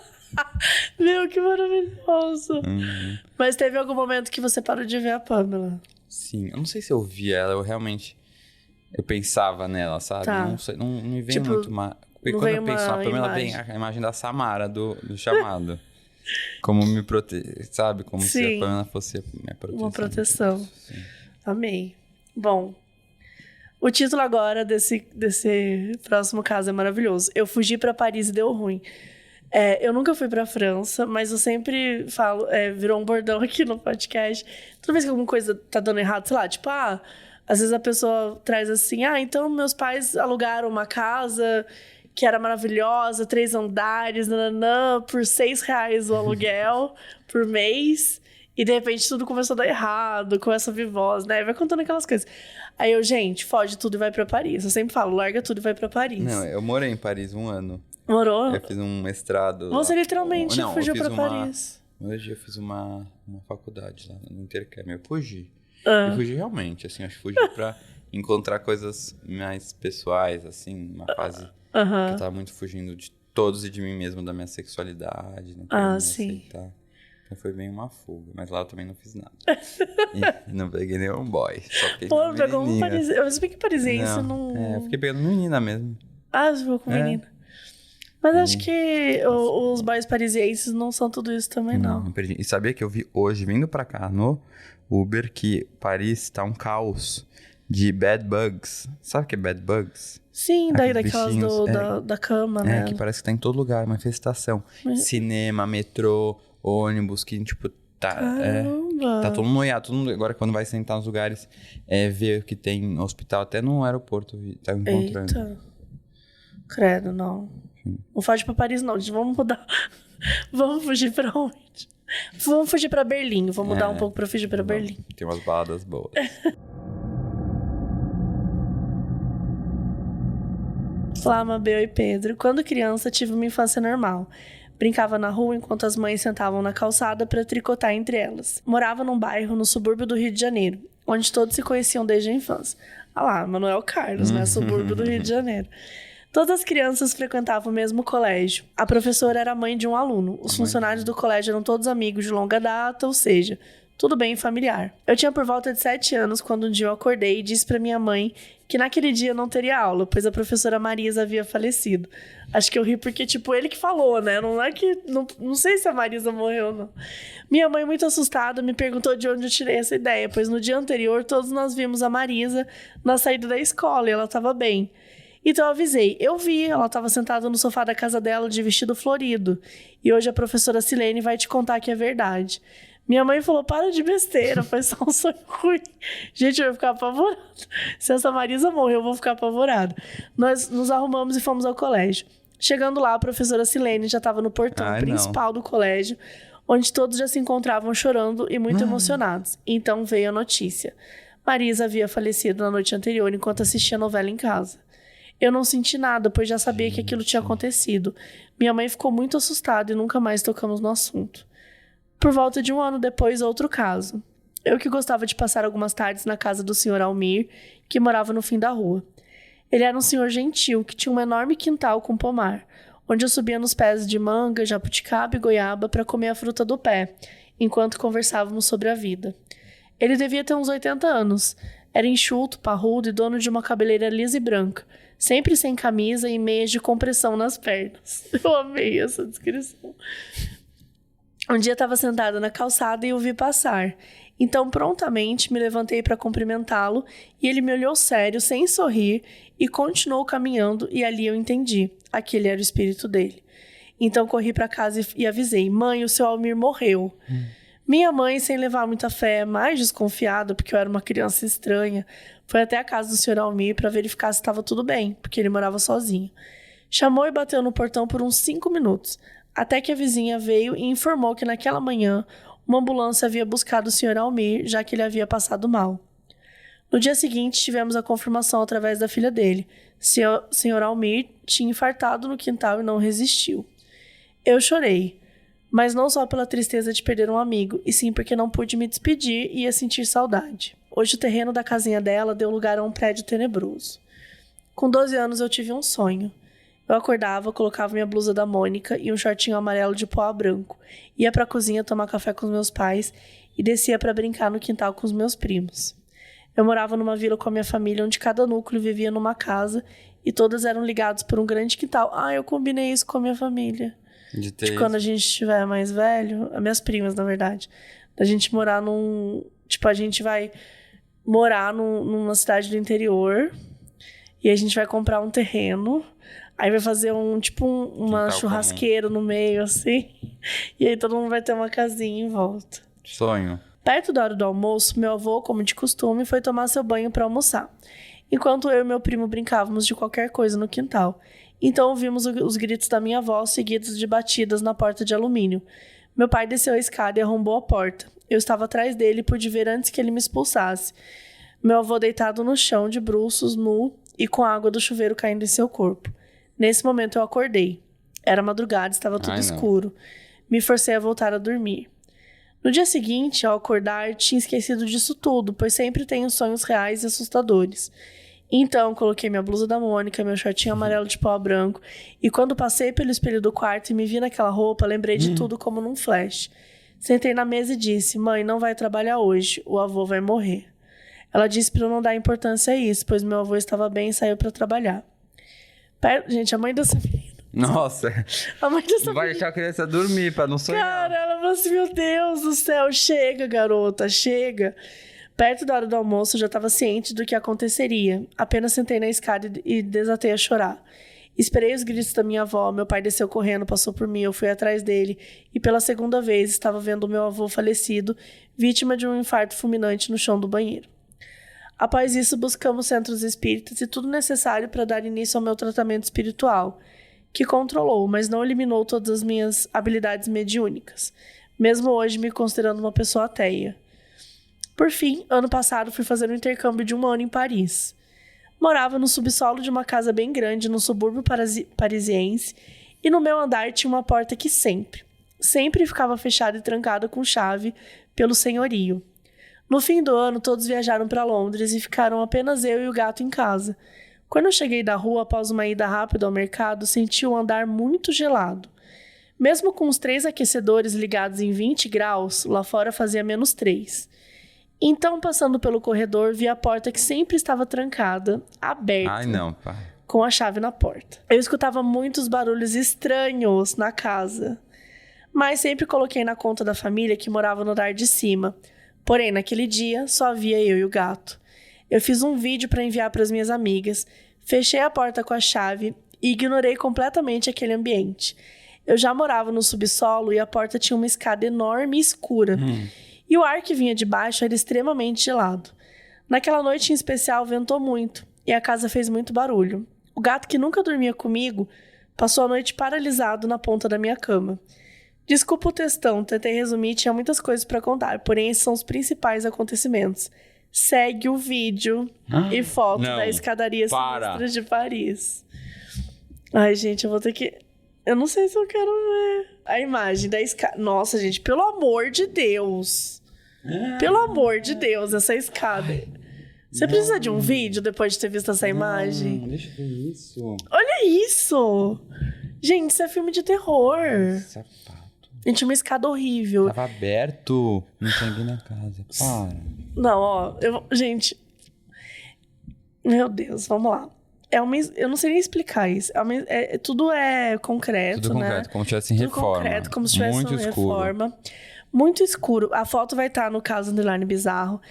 Meu, que maravilhoso. Mas teve algum momento que você parou de ver a Pamela? Sim, eu não sei se eu via ela, eu realmente... Eu pensava nela, sabe? Tá. Não sei, não me vem Tipo, muito... Porque não quando veio eu penso uma na Pamela, vem imagem. a imagem da Samara, do chamado. Como me proteger, sabe? Como se Sim. a Pamela fosse a minha proteção. Uma proteção. Sim. Amei. Bom, o título agora desse próximo caso é maravilhoso. Eu fugi pra Paris e deu ruim. Eu nunca fui pra França, mas eu sempre falo, virou um bordão aqui no podcast. Toda vez que alguma coisa tá dando errado, sei lá, tipo, às vezes a pessoa traz assim, então meus pais alugaram uma casa que era maravilhosa, 3 andares, nananã, por R$6 o aluguel por mês. E de repente tudo começou a dar errado, começa a vir voz, né? Vai contando aquelas coisas. Aí eu, gente, foge tudo e vai pra Paris. Eu sempre falo, larga tudo e vai pra Paris. Não, eu morei em Paris 1 ano. Morou? Eu fiz um mestrado Você lá. literalmente Não, fugiu eu fiz pra Paris. Hoje eu fiz uma faculdade lá no intercâmbio. Eu fugi. Ah. Eu fugi realmente, assim, acho que fugi pra encontrar coisas mais pessoais, assim, uma fase que eu tava muito fugindo de todos e de mim mesmo, da minha sexualidade, não queria me sim. aceitar. Então foi bem uma fuga, mas lá eu também não fiz nada. E não peguei nenhum boy, só peguei Pô, pegou um menininha. parisiense. Eu sei que parisiense não... eu fiquei pegando menina mesmo. Ah, você ficou com menina. Mas acho que os boys parisienses não são tudo isso também, não. Não perdi. E sabia que eu vi hoje, vindo pra cá no Uber, que Paris tá um caos de bad bugs. Sabe o que é bad bugs? Sim, Aqueles daquelas bichinhos, da cama, né? Que parece que tá em todo lugar, manifestação. Cinema, metrô, ônibus, que tipo, tá todo mundo noiado. Todo mundo, agora quando vai sentar nos lugares, ver o que tem no hospital, até no aeroporto, tá encontrando. Eita. Credo, não. Não foge pra Paris, não. Vamos mudar. Vamos fugir pra onde? Vamos fugir pra Berlim. Vamos mudar um pouco pra fugir pra Berlim. Tem umas baladas boas. Olá, Mabel e Pedro. Quando criança, tive uma infância normal. Brincava na rua enquanto as mães sentavam na calçada para tricotar entre elas. Morava num bairro no subúrbio do Rio de Janeiro, onde todos se conheciam desde a infância. Ah lá, Manuel Carlos, né? Subúrbio do Rio de Janeiro. Todas as crianças frequentavam o mesmo colégio. A professora era mãe de um aluno. Os funcionários do colégio eram todos amigos de longa data, ou seja, tudo bem familiar. Eu tinha por volta de 7 anos quando um dia eu acordei e disse para minha mãe que naquele dia não teria aula, pois a professora Marisa havia falecido. Acho que eu ri porque, ele que falou, né? Não é que... Não sei se a Marisa morreu, não. Minha mãe, muito assustada, me perguntou de onde eu tirei essa ideia, pois no dia anterior todos nós vimos a Marisa na saída da escola e ela estava bem. Então eu avisei. Eu vi, ela estava sentada no sofá da casa dela de vestido florido. E hoje a professora Silene vai te contar que é verdade. Minha mãe falou, para de besteira, foi só um sonho ruim. Gente, eu vou ficar apavorada. Se essa Marisa morrer, eu vou ficar apavorada. Nós nos arrumamos e fomos ao colégio. Chegando lá, a professora Silene já estava no portão principal do colégio, onde todos já se encontravam chorando e muito emocionados. Então veio a notícia. Marisa havia falecido na noite anterior enquanto assistia a novela em casa. Eu não senti nada, pois já sabia que aquilo tinha acontecido. Minha mãe ficou muito assustada e nunca mais tocamos no assunto. Por volta de 1 ano depois, outro caso. Eu que gostava de passar algumas tardes na casa do Sr. Almir, que morava no fim da rua. Ele era um senhor gentil, que tinha um enorme quintal com pomar, onde eu subia nos pés de manga, jabuticaba e goiaba para comer a fruta do pé, enquanto conversávamos sobre a vida. Ele devia ter uns 80 anos. Era enxuto, parrudo e dono de uma cabeleira lisa e branca, sempre sem camisa e meias de compressão nas pernas. Eu amei essa descrição. Um dia estava sentada na calçada e o vi passar. Então, prontamente, me levantei para cumprimentá-lo e ele me olhou sério, sem sorrir, e continuou caminhando e ali eu entendi. Aquele era o espírito dele. Então, corri para casa e avisei. Mãe, o seu Almir morreu. Minha mãe, sem levar muita fé, mais desconfiada, porque eu era uma criança estranha, foi até a casa do Sr. Almir para verificar se estava tudo bem, porque ele morava sozinho. Chamou e bateu no portão por uns 5 minutos, até que a vizinha veio e informou que naquela manhã uma ambulância havia buscado o Sr. Almir, já que ele havia passado mal. No dia seguinte, tivemos a confirmação através da filha dele. Sr. Almir tinha infartado no quintal e não resistiu. Eu chorei, mas não só pela tristeza de perder um amigo, e sim porque não pude me despedir e ia sentir saudade. Hoje o terreno da casinha dela deu lugar a um prédio tenebroso. Com 12 anos eu tive um sonho. Eu acordava, colocava minha blusa da Mônica e um shortinho amarelo de pó a branco. Ia pra cozinha tomar café com os meus pais e descia pra brincar no quintal com os meus primos. Eu morava numa vila com a minha família, onde cada núcleo vivia numa casa e todas eram ligados por um grande quintal. Eu combinei isso com a minha família. De quando a gente estiver mais velho, as minhas primas, na verdade, da gente morar num... Tipo, a gente vai morar numa cidade do interior e a gente vai comprar um terreno, aí vai fazer uma churrasqueira no meio, assim, e aí todo mundo vai ter uma casinha em volta. Sonho. Perto da hora do almoço, meu avô, como de costume, foi tomar seu banho para almoçar, enquanto eu e meu primo brincávamos de qualquer coisa no quintal. Então ouvimos os gritos da minha avó, seguidos de batidas na porta de alumínio. Meu pai desceu a escada e arrombou a porta. Eu estava atrás dele e pude ver antes que ele me expulsasse. Meu avô deitado no chão, de bruços, nu e com a água do chuveiro caindo em seu corpo. Nesse momento eu acordei. Era madrugada, estava tudo escuro. Me forcei a voltar a dormir. No dia seguinte, ao acordar, tinha esquecido disso tudo, pois sempre tenho sonhos reais e assustadores. Então, coloquei minha blusa da Mônica, meu shortinho amarelo de pó branco, e quando passei pelo espelho do quarto e me vi naquela roupa, lembrei de tudo como num flash. Sentei na mesa e disse: mãe, não vai trabalhar hoje, o avô vai morrer. Ela disse para eu não dar importância a isso, pois meu avô estava bem e saiu para trabalhar. Gente, a mãe dessa menina... Nossa, a mãe dessa não vai menina... deixar a criança dormir pra não sonhar. Cara, ela falou assim: meu Deus do céu, chega, garota, chega. Perto da hora do almoço, eu já estava ciente do que aconteceria. Apenas sentei na escada e desatei a chorar. Esperei os gritos da minha avó, meu pai desceu correndo, passou por mim, eu fui atrás dele e pela segunda vez estava vendo meu avô falecido, vítima de um infarto fulminante no chão do banheiro. Após isso, buscamos centros espíritas e tudo necessário para dar início ao meu tratamento espiritual, que controlou, mas não eliminou todas as minhas habilidades mediúnicas, mesmo hoje me considerando uma pessoa ateia. Por fim, ano passado fui fazer um intercâmbio de 1 ano em Paris. Morava no subsolo de uma casa bem grande no subúrbio parisiense e no meu andar tinha uma porta que sempre ficava fechada e trancada com chave pelo senhorio. No fim do ano, todos viajaram para Londres e ficaram apenas eu e o gato em casa. Quando eu cheguei da rua após uma ida rápida ao mercado, senti o andar muito gelado. Mesmo com os 3 aquecedores ligados em 20 graus, lá fora fazia -3. Então, passando pelo corredor, vi a porta que sempre estava trancada, aberta, com a chave na porta. Eu escutava muitos barulhos estranhos na casa, mas sempre coloquei na conta da família que morava no andar de cima. Porém, naquele dia, só havia eu e o gato. Eu fiz um vídeo para enviar para as minhas amigas, fechei a porta com a chave e ignorei completamente aquele ambiente. Eu já morava no subsolo e a porta tinha uma escada enorme e escura. E o ar que vinha de baixo era extremamente gelado. Naquela noite em especial, ventou muito e a casa fez muito barulho. O gato, que nunca dormia comigo, passou a noite paralisado na ponta da minha cama. Desculpa o textão, tentei resumir, tinha muitas coisas para contar, porém esses são os principais acontecimentos. Segue o vídeo e foto da escadaria sinistra de Paris. Ai, gente, eu vou ter que... Eu não sei se eu quero ver a imagem da escada. Nossa, gente, pelo amor de Deus. Pelo amor de Deus, essa escada. Você precisa de um vídeo depois de ter visto essa imagem? Deixa eu ver isso. Olha isso! Gente, isso é filme de terror. Sapato. Gente, uma escada horrível. Tava aberto. Não tinha ninguém na casa. Para. Não, ó. Gente. Meu Deus, vamos lá. Eu não sei nem explicar isso. Tudo é concreto, tudo concreto, né? Como se tivesse em reforma. Concreto, como se tivesse muito em escuro. reforma. Muito escuro. A foto vai estar no caso Underline Bizarro.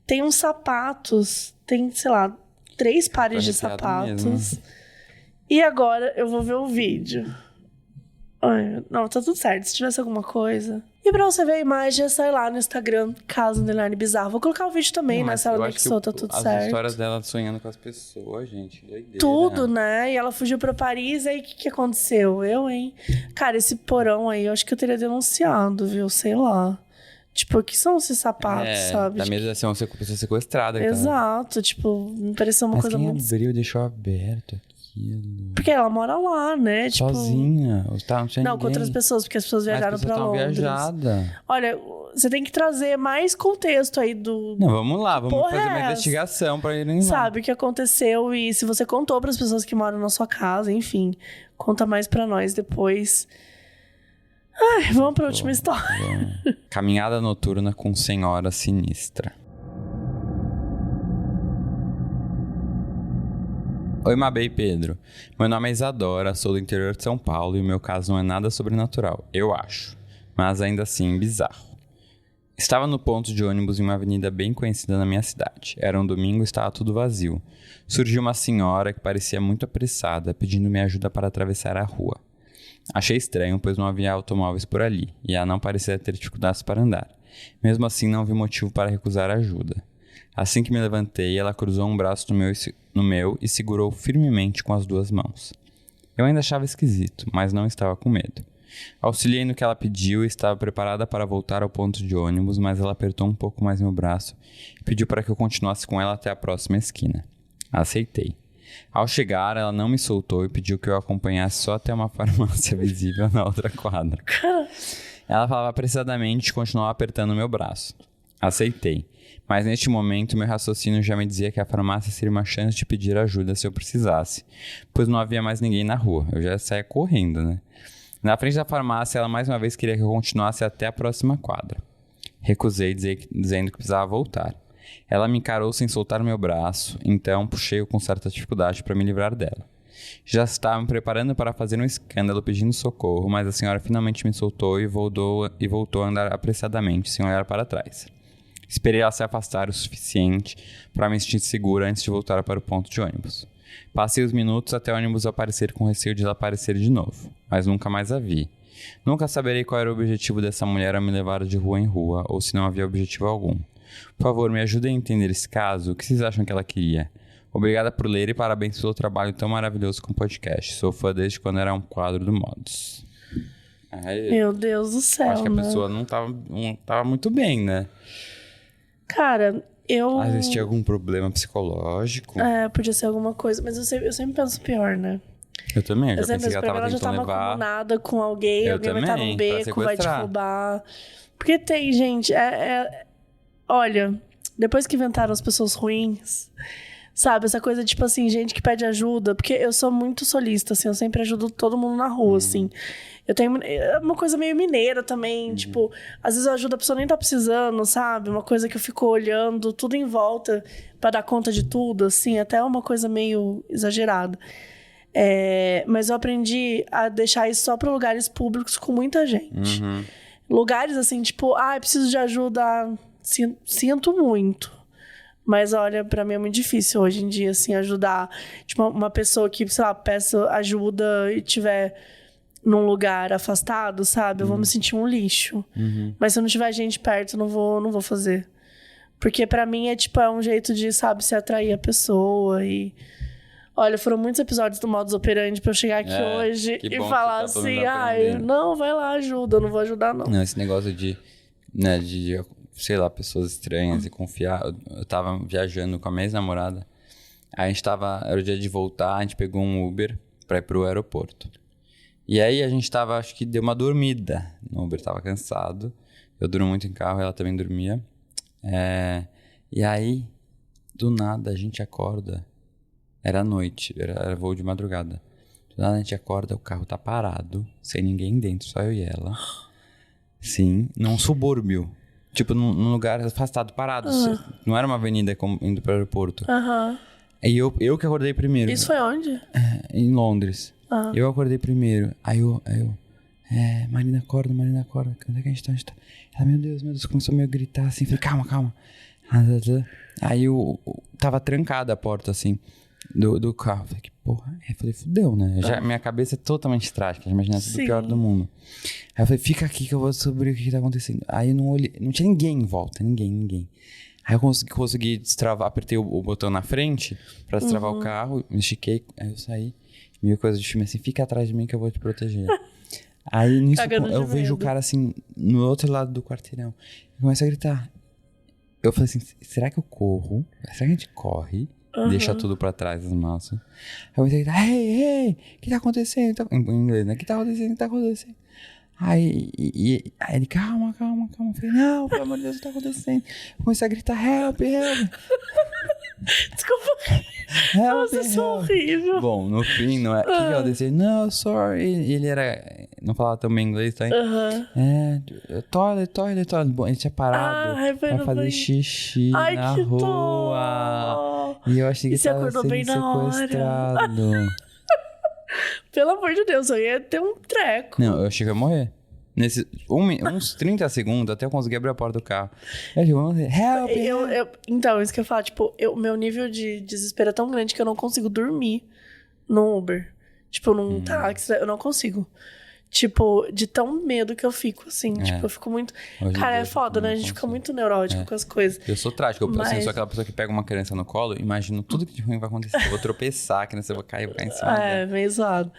Tem uns sapatos. Tem, sei lá, 3 pares de sapatos. Mesmo. E agora eu vou ver o vídeo. Ai, não, tá tudo certo. Se tivesse alguma coisa... E pra você ver a imagem, é só ir lá no Instagram, Caso Underline Bizarro. Vou colocar o vídeo também, né? Se ela anexou, tá tudo certo. As histórias dela sonhando com as pessoas, gente. Doideira. Tudo, né? E ela fugiu pra Paris, aí o que aconteceu? Hein? Cara, esse porão aí, eu acho que eu teria denunciado, viu? Sei lá. Tipo, o que são esses sapatos, sabe? Da mesa de ser uma pessoa sequestrada. Exato, tá... tipo, me pareceu uma coisa muito... abriu, deixou aberto aquilo. Porque ela mora lá, né? Tipo... Sozinha. Não, não com outras pessoas, porque as pessoas viajaram pra Londres. Viajada. Olha, você tem que trazer mais contexto aí do... Não, vamos lá, vamos porra fazer é uma essa? investigação pra ele lá. Sabe o que aconteceu e se você contou pras pessoas que moram na sua casa, enfim. Conta mais pra nós depois. Ai, vamos pra última história. Caminhada noturna com senhora sinistra. Oi, Mabê e Pedro. Meu nome é Isadora, sou do interior de São Paulo e o meu caso não é nada sobrenatural, eu acho. Mas ainda assim bizarro. Estava no ponto de ônibus em uma avenida bem conhecida na minha cidade. Era um domingo e estava tudo vazio. Surgiu uma senhora que parecia muito apressada, pedindo-me ajuda para atravessar a rua. Achei estranho, pois não havia automóveis por ali, e ela não parecia ter dificuldades para andar. Mesmo assim, não vi motivo para recusar ajuda. Assim que me levantei, ela cruzou um braço no meu e segurou firmemente com as duas mãos. Eu ainda achava esquisito, mas não estava com medo. Auxiliei no que ela pediu e estava preparada para voltar ao ponto de ônibus, mas ela apertou um pouco mais meu braço e pediu para que eu continuasse com ela até a próxima esquina. Aceitei. Ao chegar, ela não me soltou e pediu que eu a acompanhasse só até uma farmácia visível na outra quadra. Ela falava apressadamente e continuava apertando meu braço. Aceitei. Mas neste momento, meu raciocínio já me dizia que a farmácia seria uma chance de pedir ajuda se eu precisasse, pois não havia mais ninguém na rua. Eu já saía correndo, né? Na frente da farmácia, ela mais uma vez queria que eu continuasse até a próxima quadra. Recusei, dizendo que precisava voltar. Ela me encarou sem soltar meu braço, então puxei-o com certa dificuldade para me livrar dela. Já estava me preparando para fazer um escândalo pedindo socorro, mas a senhora finalmente me soltou e voltou a andar apressadamente, sem olhar para trás. Esperei ela se afastar o suficiente para me sentir segura antes de voltar para o ponto de ônibus. Passei os minutos até o ônibus aparecer com receio de ela aparecer de novo, mas nunca mais a vi. Nunca saberei qual era o objetivo dessa mulher a me levar de rua em rua, ou se não havia objetivo algum. Por favor, me ajudem a entender esse caso. O que vocês acham que ela queria? Obrigada por ler e parabéns pelo trabalho tão maravilhoso com o podcast. Sou fã desde quando era um quadro do Modos. Meu Deus do céu, acho que a pessoa não tava muito bem, né? Cara, eu... Às vezes tinha algum problema psicológico. Podia ser alguma coisa. Mas eu sempre penso pior, né? Eu também, eu já pensei que ela já tava levar... comunada com alguém. Eu alguém também, vai estar no beco, vai te sequestrar. roubar. Porque tem, gente... Olha, depois que inventaram as pessoas ruins... Sabe, essa coisa, tipo assim, gente que pede ajuda. Porque eu sou muito solista, assim. Eu sempre ajudo todo mundo na rua, assim. Eu tenho uma coisa meio mineira também. Tipo, às vezes eu ajudo a pessoa nem tá precisando, sabe? Uma coisa que eu fico olhando tudo em volta pra dar conta de tudo, assim. Até uma coisa meio exagerada. Mas eu aprendi a deixar isso só pra lugares públicos com muita gente. Lugares, assim, tipo... preciso de ajuda. Sinto muito. Mas, olha, pra mim é muito difícil hoje em dia, assim, ajudar. Tipo, uma pessoa que, sei lá, peça ajuda e tiver num lugar afastado, sabe? Eu vou me sentir um lixo. Mas se não tiver gente perto, não vou fazer. Porque pra mim é um jeito de, sabe, se atrair a pessoa e... Olha, foram muitos episódios do Modus Operandi pra eu chegar aqui hoje e falar assim, não, vai lá, ajuda, eu não vou ajudar, não. Não, esse negócio de sei lá, pessoas estranhas e confiar. Eu tava viajando com a minha ex-namorada. Aí era o dia de voltar, a gente pegou um Uber pra ir pro aeroporto. E aí a gente acho que deu uma dormida. O Uber tava cansado. Eu durmo muito em carro, ela também dormia. E aí, do nada, a gente acorda. Era noite, era voo de madrugada. Do nada a gente acorda, o carro tá parado, sem ninguém dentro, só eu e ela. Sim, num subúrbio. Tipo, num lugar afastado, parado. Não era uma avenida indo pro aeroporto. Aí eu que acordei primeiro. Isso foi onde? Em Londres. Eu acordei primeiro. Aí eu... Marina, acorda. Onde é que a gente tá? Ela, meu Deus, começou a meio gritar assim. Falei, calma. Aí tava trancada a porta, assim, do carro. Falei, que porra é? Falei, fudeu, né? Minha cabeça é totalmente trágica. Imagina tudo pior do mundo. Aí eu falei, fica aqui que eu vou descobrir o que tá acontecendo. Aí eu não olhei, não tinha ninguém em volta, ninguém. Aí eu consegui destravar, apertei o botão na frente pra destravar o carro, me estiquei, aí eu saí. Meio coisa de filme assim, fica atrás de mim que eu vou te proteger. Aí nisso eu vejo o cara assim, no outro lado do quarteirão. Eu começo a gritar. Eu falei assim, será que eu corro? Será que a gente corre? Deixa tudo pra trás, as massas. Aí eu comecei a gritar, ei, o que tá acontecendo? Em inglês, né? O que tá acontecendo? Aí ele, calma. Eu falei, não, pelo amor de Deus, o que tá acontecendo? Eu comecei a gritar, help. Desculpa. Nossa, isso é horrível. Bom, no fim, não é. O que ela disse? No, sorry. Ele era. Não falava tão bem inglês, tá? Toilet. Bom, ele tinha parado pra fazer xixi na rua. E eu achei que ele tava sendo sequestrado. Pelo amor de Deus, eu ia ter um treco. Não, eu achei que eu ia morrer. Nesses uns 30 segundos até eu conseguir abrir a porta do carro. Eu digo, help! Então, isso que eu falo, tipo, meu nível de desespero é tão grande que eu não consigo dormir no Uber. Tipo, num táxi, eu não consigo. Tipo, de tão medo que eu fico, assim. Tipo, eu fico muito... Cara, é foda, né? A gente fica muito neurótico com as coisas. Eu sou trágico. Eu sou aquela pessoa que pega uma criança no colo e imagino tudo que de ruim vai acontecer. Eu vou tropeçar, a criança vai cair, em cima dela. Meio zoado.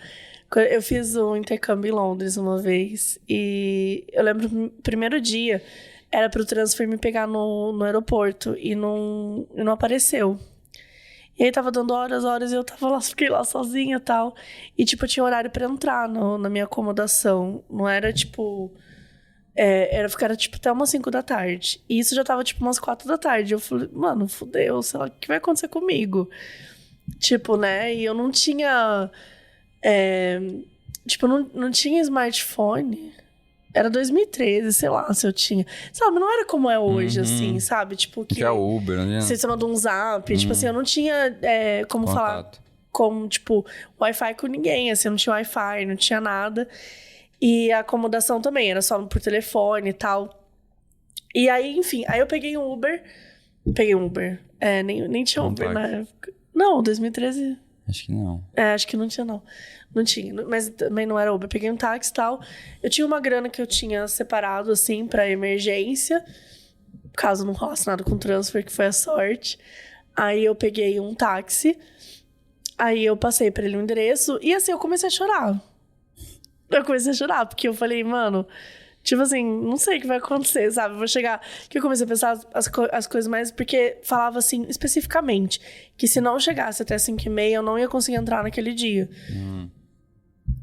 Eu fiz um intercâmbio em Londres uma vez. E eu lembro que no primeiro dia era pro transfer me pegar no aeroporto. E não apareceu. E aí tava dando horas e eu fiquei lá sozinha e tal. E tipo, eu tinha horário pra entrar na minha acomodação. Não era tipo... Era tipo até umas 5 da tarde. E isso já tava tipo umas 4 da tarde. Eu falei, mano, fudeu, sei lá, o que vai acontecer comigo? Tipo, né? E eu não tinha... tipo, não tinha smartphone. Era 2013, sei lá, se eu tinha. Sabe, não era como é hoje, assim, sabe? Tipo, que é o Uber, né? Você manda um zap. Tipo assim, eu não tinha como Contato. falar como, tipo, Wi-Fi com ninguém, assim. Eu não tinha Wi-Fi, não tinha nada. E a acomodação também, era só por telefone e tal. E aí, enfim, aí eu peguei um Uber. Nem tinha Uber na época. Não, 2013... Acho que não. Acho que não tinha, não. Não tinha, mas também não era Uber. Eu peguei um táxi e tal. Eu tinha uma grana que eu tinha separado, assim, pra emergência. Caso não rolasse nada com transfer, que foi a sorte. Aí eu peguei um táxi. Aí eu passei pra ele o endereço. E assim, eu comecei a chorar. Porque eu falei, mano... Tipo assim, não sei o que vai acontecer, sabe? Eu vou chegar... Que eu comecei a pensar as coisas mais... Porque falava assim, especificamente, que se não chegasse até 5h30, eu não ia conseguir entrar naquele dia.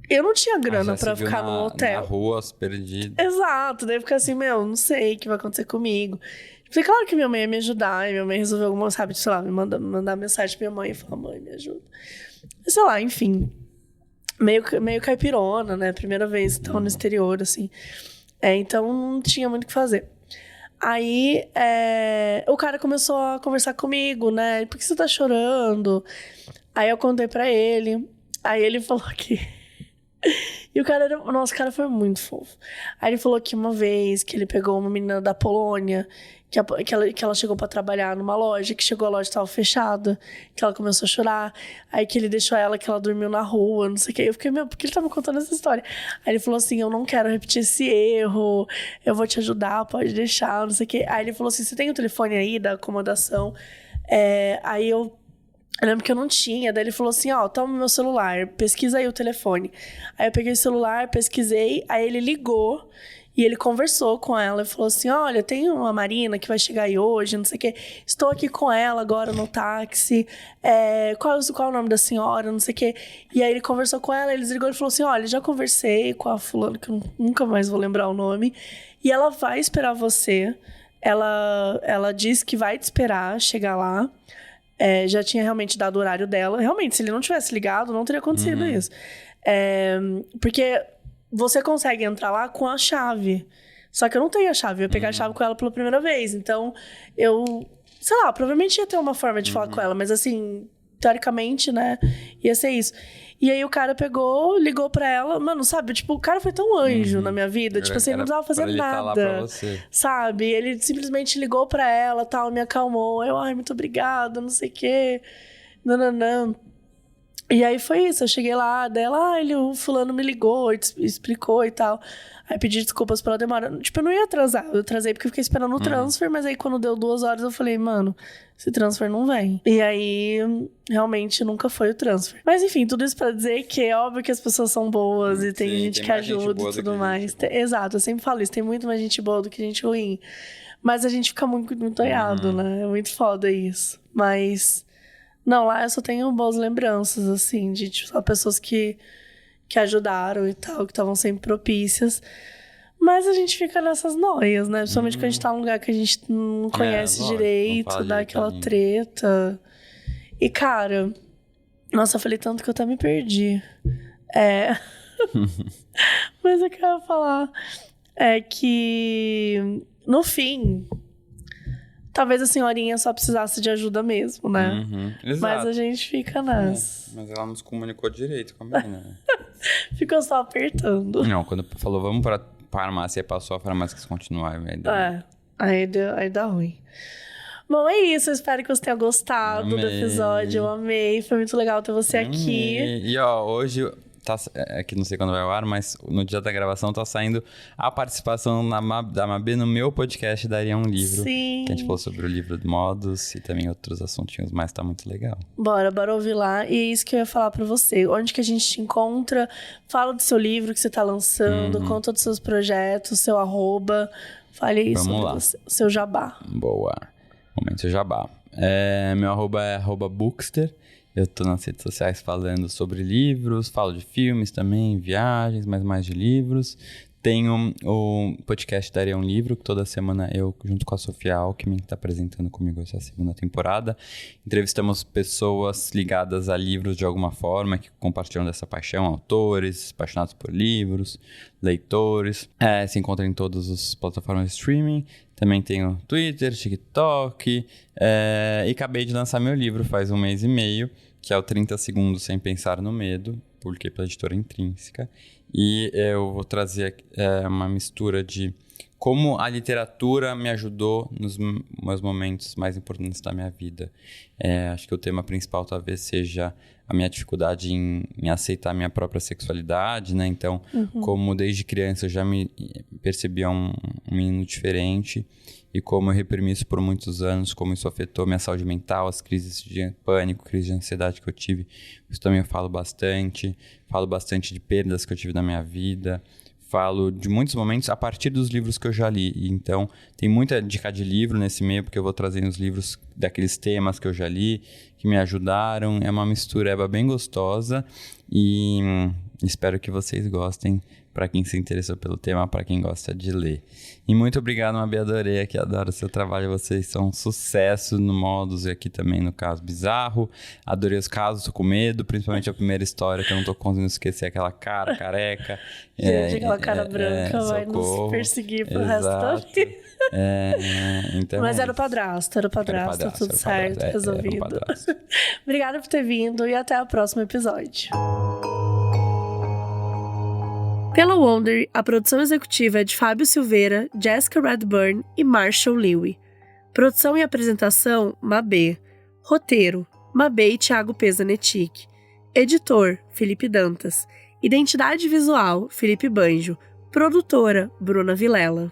Eu não tinha grana pra ficar no hotel. Na rua, perdido. Exato. Daí eu fiquei assim, não sei o que vai acontecer comigo. Falei, claro que minha mãe ia me ajudar. E minha mãe resolveu alguma, sabe? Sei lá, mandar mensagem pra minha mãe e falar, mãe, me ajuda. Sei lá, enfim. Meio caipirona, né? Primeira vez que tava no exterior, assim. Então, não tinha muito o que fazer. Aí, o cara começou a conversar comigo, né? Por que você tá chorando? Aí eu contei pra ele. Aí ele falou que... E o cara Nossa, o cara foi muito fofo. Aí ele falou que uma vez que ele pegou uma menina da Polônia, que ela chegou pra trabalhar numa loja, que chegou a loja tava fechada, que ela começou a chorar. Aí que ele deixou ela, que ela dormiu na rua, não sei o que. Eu fiquei, por que ele tá me contando essa história? Aí ele falou assim, eu não quero repetir esse erro, eu vou te ajudar, pode deixar, não sei o que. Aí ele falou assim, você tem o telefone aí da acomodação? Aí eu lembro que eu não tinha, daí ele falou assim, toma meu celular, pesquisa aí o telefone. Aí eu peguei o celular, pesquisei, aí ele ligou e ele conversou com ela e falou assim, olha, tem uma Marina que vai chegar aí hoje, não sei o quê, estou aqui com ela agora no táxi, qual é o nome da senhora, não sei o quê. E aí ele conversou com ela, ele desligou e falou assim, olha, já conversei com a fulana, que eu nunca mais vou lembrar o nome, e ela vai esperar você, ela disse que vai te esperar chegar lá. Já tinha realmente dado o horário dela. Realmente, se ele não tivesse ligado, não teria acontecido isso. Porque você consegue entrar lá com a chave. Só que eu não tenho a chave. Eu ia pegar a chave com ela pela primeira vez. Então, sei lá, provavelmente ia ter uma forma de falar com ela. Mas assim, teoricamente, né? Ia ser isso. E aí o cara ligou pra ela. Mano, sabe? Tipo, o cara foi tão anjo na minha vida. Tipo assim, ele não precisava fazer nada. Tá lá pra você. Sabe? Ele simplesmente ligou pra ela, tal, me acalmou. Eu, muito obrigada, não sei o quê. Nananã. E aí foi isso. Eu cheguei lá, dela, o fulano me ligou, explicou e tal. Aí pedi desculpas pela demora. Tipo, eu não ia atrasar. Eu atrasei porque eu fiquei esperando o transfer, mas aí quando deu 2 horas eu falei, mano, esse transfer não vem. E aí, realmente, nunca foi o transfer. Mas enfim, tudo isso pra dizer que é óbvio que as pessoas são boas e tem gente que ajuda e tudo mais. Exato, eu sempre falo isso. Tem muito mais gente boa do que gente ruim. Mas a gente fica muito, muito olhado, né? É muito foda isso. Mas... Não, lá eu só tenho boas lembranças, assim, de tipo, pessoas que que ajudaram e tal, que estavam sempre propícias. Mas a gente fica nessas noias, né? Principalmente quando a gente tá num lugar que a gente não conhece lógico, direito, dá aquela treta. E, cara, nossa, eu falei tanto que eu até me perdi. Mas o que eu ia falar é que, no fim, talvez a senhorinha só precisasse de ajuda mesmo, né? Exato. Mas a gente fica nessa. Mas ela nos comunicou direito com a menina. Ficou só apertando. Não, quando falou, vamos pra farmácia, passou a farmácia que continuar. Aí dá ruim. Bom, é isso. Eu espero que você tenha gostado do episódio. Eu amei. Foi muito legal ter você aqui. E, ó, hoje... que não sei quando vai ao ar, mas no dia da gravação tá saindo a participação da Mabê no meu podcast Daria um Livro. Sim. Que a gente falou sobre o livro de modos e também outros assuntinhos, mas tá muito legal. Bora ouvir lá. E é isso que eu ia falar pra você. Onde que a gente te encontra? Fala do seu livro que você tá lançando, conta dos seus projetos, seu arroba. Fale aí sobre o seu jabá. Boa. Momento jabá. Meu arroba é @bookster. Eu tô nas redes sociais falando sobre livros, falo de filmes também, viagens, mas mais de livros. Tenho o podcast Daria um Livro, que toda semana eu, junto com a Sofia Alckmin, que está apresentando comigo essa segunda temporada, entrevistamos pessoas ligadas a livros de alguma forma, que compartilham dessa paixão, autores, apaixonados por livros, leitores. Se encontra em todas as plataformas de streaming. Também tenho Twitter, TikTok, e acabei de lançar meu livro faz 1 mês e meio, que é o 30 Segundos Sem Pensar no Medo, publiquei pela editora Intrínseca. E eu vou trazer uma mistura de como a literatura me ajudou nos meus momentos mais importantes da minha vida. Acho que o tema principal talvez seja a minha dificuldade em aceitar a minha própria sexualidade, né? Então, como desde criança eu já me percebia um menino diferente e como eu reprimi isso por muitos anos, como isso afetou minha saúde mental, as crises de pânico, crises de ansiedade que eu tive. Isso também eu falo bastante de perdas que eu tive na minha vida. Falo de muitos momentos a partir dos livros que eu já li. Então, tem muita dica de livro nesse meio, porque eu vou trazendo os livros daqueles temas que eu já li, que me ajudaram. É uma mistureba bem gostosa e espero que vocês gostem, para quem se interessou pelo tema, para quem gosta de ler. E muito obrigado, Mabê, adorei aqui, adoro o seu trabalho, vocês são um sucesso no Modos e aqui também no Caso Bizarro. Adorei os casos, tô com medo, principalmente a primeira história, que eu não tô conseguindo esquecer, aquela cara careca. Gente, aquela cara branca vai nos perseguir pro resto da vida. Então mas era o padrasto, tudo certo, resolvido. Obrigada por ter vindo e até o próximo episódio. Pela Wonder, a produção executiva é de Fábio Silveira, Jessica Redburn e Marshall Lewy. Produção e apresentação, Mabê. Roteiro, Mabê e Thiago Pesanetic. Editor, Felipe Dantas. Identidade visual, Felipe Banjo. Produtora, Bruna Vilela.